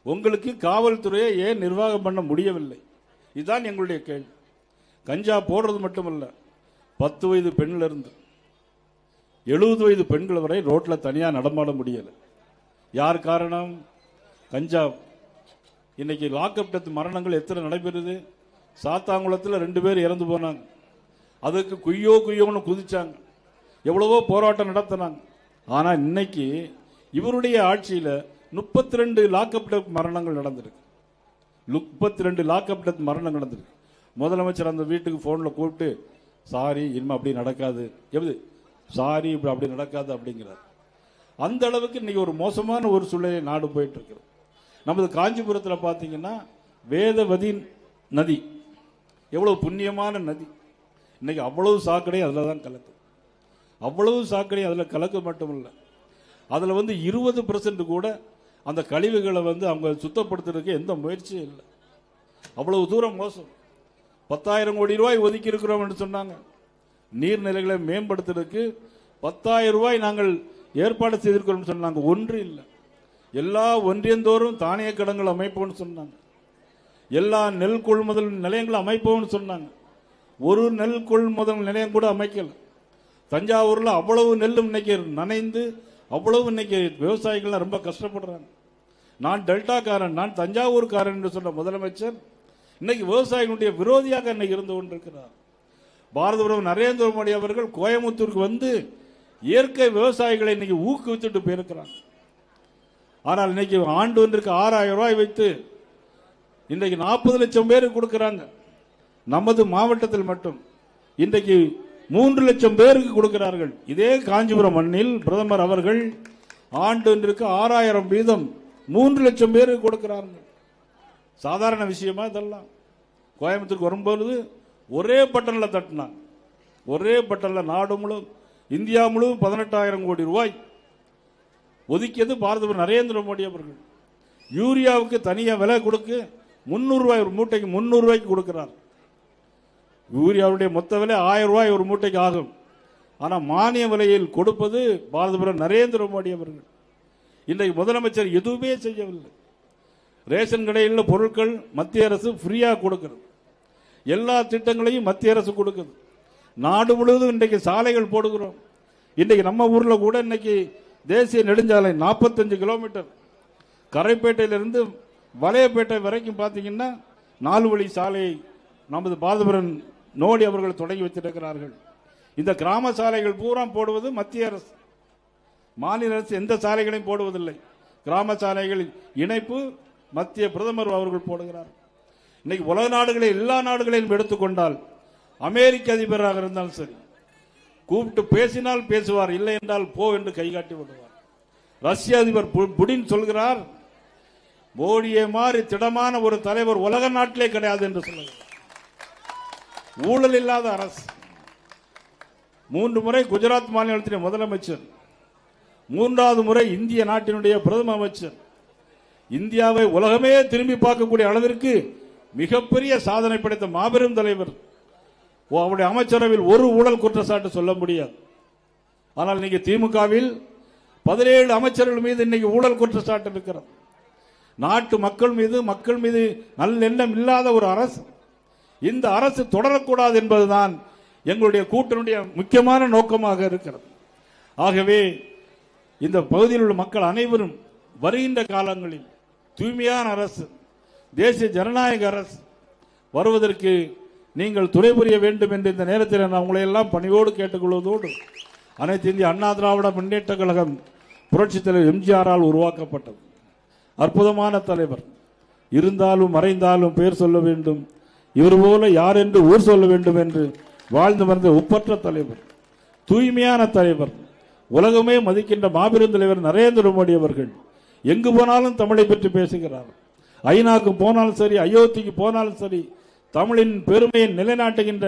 உங்களுக்கு காவல்துறையை ஏன் நிர்வாகம் பண்ண முடியவில்லை? இதுதான் எங்களுடைய கேள்வி. கஞ்சா போடுறது மட்டுமல்ல, 10 வயது பெண்ணிலிருந்து 70 வயது பெண்கள் வரை ரோட்ல தனியா நடமாட முடியல. யார் காரணம்? கஞ்சா இன்னைக்கு லாக்அப் டெத் மரணங்கள் எத்தனை நடைபெறுது? சாத்தாங்குளத்தில் 2 பேர் இறந்து போனாங்க. அதுக்கு குய்யோன்னு குதிச்சாங்க, எவ்வளவோ போராட்டம் நடத்தினாங்க. ஆனால் இன்னைக்கு இவருடைய ஆட்சியில் 32 லாக்அப் டெத் மரணங்கள் நடந்திருக்கு. 32 லாக்அப் டெத் மரணங்கள் நடந்திருக்கு. முதலமைச்சர் அந்த வீட்டுக்கு ஃபோனில் கூப்பிட்டு சாரி இனிமே அப்படி நடக்காது, எப்படி சாரி இப்படி அப்படி நடக்காது அப்படிங்கிறார். அந்த அளவுக்கு இன்னைக்கு ஒரு மோசமான ஒரு சூழ்நிலை நாடு போயிட்டு இருக்கிறது. நமது காஞ்சிபுரத்தில் பார்த்தீங்கன்னா வேதவதி நதி எவ்வளவு புண்ணியமான நதி, இன்னைக்கு அவ்வளவு சாக்கடை அதில் தான் கலக்கு. அவ்வளவு சாக்கடை அதில் கலக்க மட்டும் இல்லை, அதில் 20% கூட அந்த கழிவுகளை அவங்க சுத்தப்படுத்துறதுக்கு எந்த முயற்சியும் இல்லை. அவ்வளவு தூரம் மோசம். 10,000 கோடி ரூபாய் ஒதுக்கி இருக்கிறோம் என்று சொன்னாங்க. நீர்நிலைகளை மேம்படுத்துறதுக்கு 10,000 ரூபாய் நாங்கள் ஏற்பாடு செய்திருக்கிறோம் சொன்னாங்க. ஒன்று இல்லை, எல்லா ஒன்றியந்தோறும் தானிய கடன்கள் அமைப்போம்னு சொன்னாங்க. எல்லா நெல் கொள்முதல் நிலையங்களும் அமைப்போம்னு சொன்னாங்க. ஒரு நெல் கொள்முதல் நிலையம் கூட அமைக்கல. தஞ்சாவூர்ல அவ்வளவு நெல்லும் இன்னைக்கு நனைந்து அவ்வளவு இன்னைக்கு விவசாயிகள் ரொம்ப கஷ்டப்படுறாங்க. நான் டெல்டாக்காரன், நான் தஞ்சாவூர்காரன் என்று சொன்ன முதலமைச்சர் இன்னைக்கு விவசாயிகளுடைய விரோதியாக இன்னைக்கு இருந்து கொண்டிருக்கிறார். பாரத பிரதமர் நரேந்திர மோடி அவர்கள் கோயம்புத்தூருக்கு இயற்கை விவசாயிகளை இன்னைக்கு ஊக்குவித்துட்டு போயிருக்கிறாங்க. ஆனால் இன்னைக்கு ஆண்டு ஒன்றுக்கு 6,000 ரூபாய் வைத்து இன்றைக்கு 40 லட்சம் பேருக்கு கொடுக்கிறாங்க. நமது மாவட்டத்தில் மட்டும் இன்றைக்கு 3 லட்சம் பேருக்கு கொடுக்கிறார்கள். இதே காஞ்சிபுரம் மண்ணில் பிரதமர் அவர்கள் ஆண்டு ஒன்றுக்கு 6,000 வீதம் 3 லட்சம் பேருக்கு கொடுக்கிறார்கள். சாதாரண விஷயமா இதெல்லாம்? கோயம்புத்தூருக்கு வரும்போது ஒரே பட்டனில் தட்டினாங்க. ஒரே பட்டனில் நாடு முழுவதும் இந்தியா முழுவதும் 18,000 கோடி ரூபாய் ஒதுக்கியது பாரத பிரதமர் நரேந்திர மோடி அவர்கள். யூரியாவுக்கு தனியாக விலை கொடுக்க 300 ரூபாய் ஒரு மூட்டைக்கு 300 ரூபாய்க்கு கொடுக்கிறார். யூரியாவுடைய மொத்த விலை 1000 ரூபாய் ஒரு மூட்டைக்கு ஆகும். ஆனால் மானிய விலையில் கொடுப்பது பாரத பிரதமர் நரேந்திர மோடி அவர்கள். இன்றைக்கு முதலமைச்சர் எதுவுமே செய்யவில்லை. ரேஷன் கடையில் பொருட்கள் மத்திய அரசு ஃப்ரீயாக கொடுக்கிறது. எல்லா திட்டங்களையும் மத்திய அரசு கொடுக்குது. நாடு முழுவதும் இன்றைக்கு சாலைகள் போடுகிறோம். இன்றைக்கு நம்ம ஊரில் கூட இன்னைக்கு தேசிய நெடுஞ்சாலை 45 கிலோமீட்டர் கரைப்பேட்டையிலிருந்து வலையப்பேட்டை வரைக்கும் பார்த்தீங்கன்னா 4 வழி சாலையை நமது பாரதபுரன் மோடி அவர்கள் தொடங்கி வைத்திருக்கிறார்கள். இந்த கிராம சாலைகள் பூரா போடுவது மத்திய அரசு, மாநில அரசு எந்த சாலைகளையும் போடுவதில்லை. கிராம சாலைகளின் இணைப்பு மத்திய பிரதமர் அவர்கள் போடுகிறார். இன்னைக்கு உலக நாடுகளை எல்லா நாடுகளையும் எடுத்துக்கொண்டால் அமெரிக்க அதிபராக இருந்தாலும் சரி, கூப்பிட்டு பேசினால் பேசுவார், இல்லை என்றால் போ என்று கைகாட்டி விடுவார். ரஷ்ய அதிபர் புடின் சொல்கிறார், மோடியை மாதிரி திடமான ஒரு தலைவர் உலக நாட்டிலே கிடையாது என்று சொல்லுகிறார். ஊழல் இல்லாத அரசு. 3 முறை குஜராத் மாநிலத்தின் முதலமைச்சர், 3வது முறை இந்திய நாட்டினுடைய பிரதம அமைச்சர். இந்தியாவை உலகமே திரும்பி பார்க்கக்கூடிய அளவிற்கு மிகப்பெரிய சாதனை படைத்த மாபெரும் தலைவர். அவருடைய அமைச்சரவையில் ஒரு ஊழல் குற்றச்சாட்டு சொல்ல முடியாது. ஆனால் இன்னைக்கு திமுகவில் 17 அமைச்சர்கள் மீது இன்னைக்கு ஊழல் குற்றச்சாட்டு இருக்கிறது. நாட்டு மக்கள் மீது நல்லெண்ணம் இல்லாத ஒரு அரசு. இந்த அரசு தொடரக்கூடாது என்பதுதான் எங்களுடைய கூட்டணியுடைய முக்கியமான நோக்கமாக இருக்கிறது. ஆகவே இந்த பகுதியில் உள்ள மக்கள் அனைவரும் வருகின்ற காலங்களில் தூய்மையான அரசு, தேசிய ஜனநாயக அரசு வருவதற்கு நீங்கள் துணை புரிய வேண்டும் என்று இந்த நேரத்தில் நான் உங்களை எல்லாம் பணியோடு கேட்டுக்கொள்வதோடு, அனைத்து இந்திய அண்ணா திராவிட முன்னேற்ற கழகம் புரட்சித் தலைவர் எம்ஜிஆரால் உருவாக்கப்பட்டது. அற்புதமான தலைவர். இருந்தாலும் மறைந்தாலும் பெயர் சொல்ல வேண்டும், இவர் போல யார் என்று ஊர் சொல்ல வேண்டும் என்று வாழ்ந்து வந்த ஒப்பற்ற தலைவர், தூய்மையான தலைவர், உலகமே மதிக்கின்ற மாபெரும் தலைவர் நரேந்திர மோடி அவர்கள் எங்கு போனாலும் தமிழை பற்றி பேசுகிறார். ஐநாக்கு போனாலும் சரி, அயோத்திக்கு போனாலும் சரி, தமிழின் பெருமையை நிலைநாட்டுகின்ற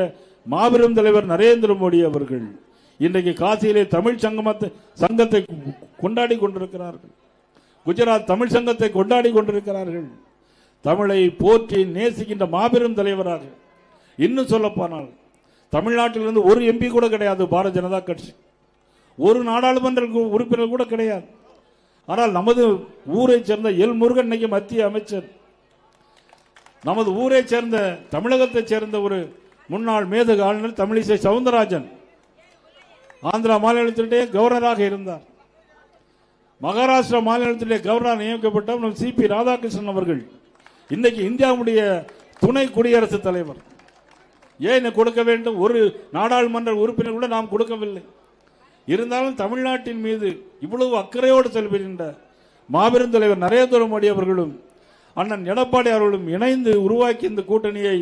மாபெரும் தலைவர் நரேந்திர மோடி அவர்கள் இன்றைக்கு காசியிலே தமிழ் சங்கத்தை கொண்டாடி கொண்டிருக்கிறார்கள். குஜராத் தமிழ் சங்கத்தை கொண்டாடி கொண்டிருக்கிறார்கள். தமிழை போற்றி நேசிக்கின்ற மாபெரும் தலைவராக. இன்னும் சொல்ல போனால் தமிழ்நாட்டிலிருந்து ஒரு எம்பி கூட கிடையாது பாரதிய ஜனதா கட்சி, ஒரு நாடாளுமன்ற உறுப்பினர் கூட கிடையாது. ஆனால் நமது ஊரை சேர்ந்த எல் முருகன் இன்னைக்கு மத்திய அமைச்சர். நமது ஊரை சேர்ந்த தமிழகத்தை சேர்ந்த ஒரு முன்னாள் மேதகு ஆளுநர் தமிழிசை சவுந்தரராஜன் ஆந்திரா மாநிலத்திலே கவர்னராக இருந்தார். மகாராஷ்டிரா மாநிலத்திலே கவர்னர் நியமிக்கப்பட்ட சிபி ராதாகிருஷ்ணன் அவர்கள் இன்னைக்கு இந்தியாவுடைய துணை குடியரசுத் தலைவர் ஏன் கொடுக்க வேண்டும்? ஒரு நாடாளுமன்ற உறுப்பினர் கூட நாம் கொடுக்கவில்லை. இருந்தாலும் தமிழ்நாட்டின் மீது இவ்வளவு அக்கறையோடு செல்கின்ற மாபெரும் தலைவர் நரேந்திர மோடி அவர்களும் அண்ணன் எடப்பாடி அவர்களும் இணைந்து உருவாக்கி இந்த கூட்டணியை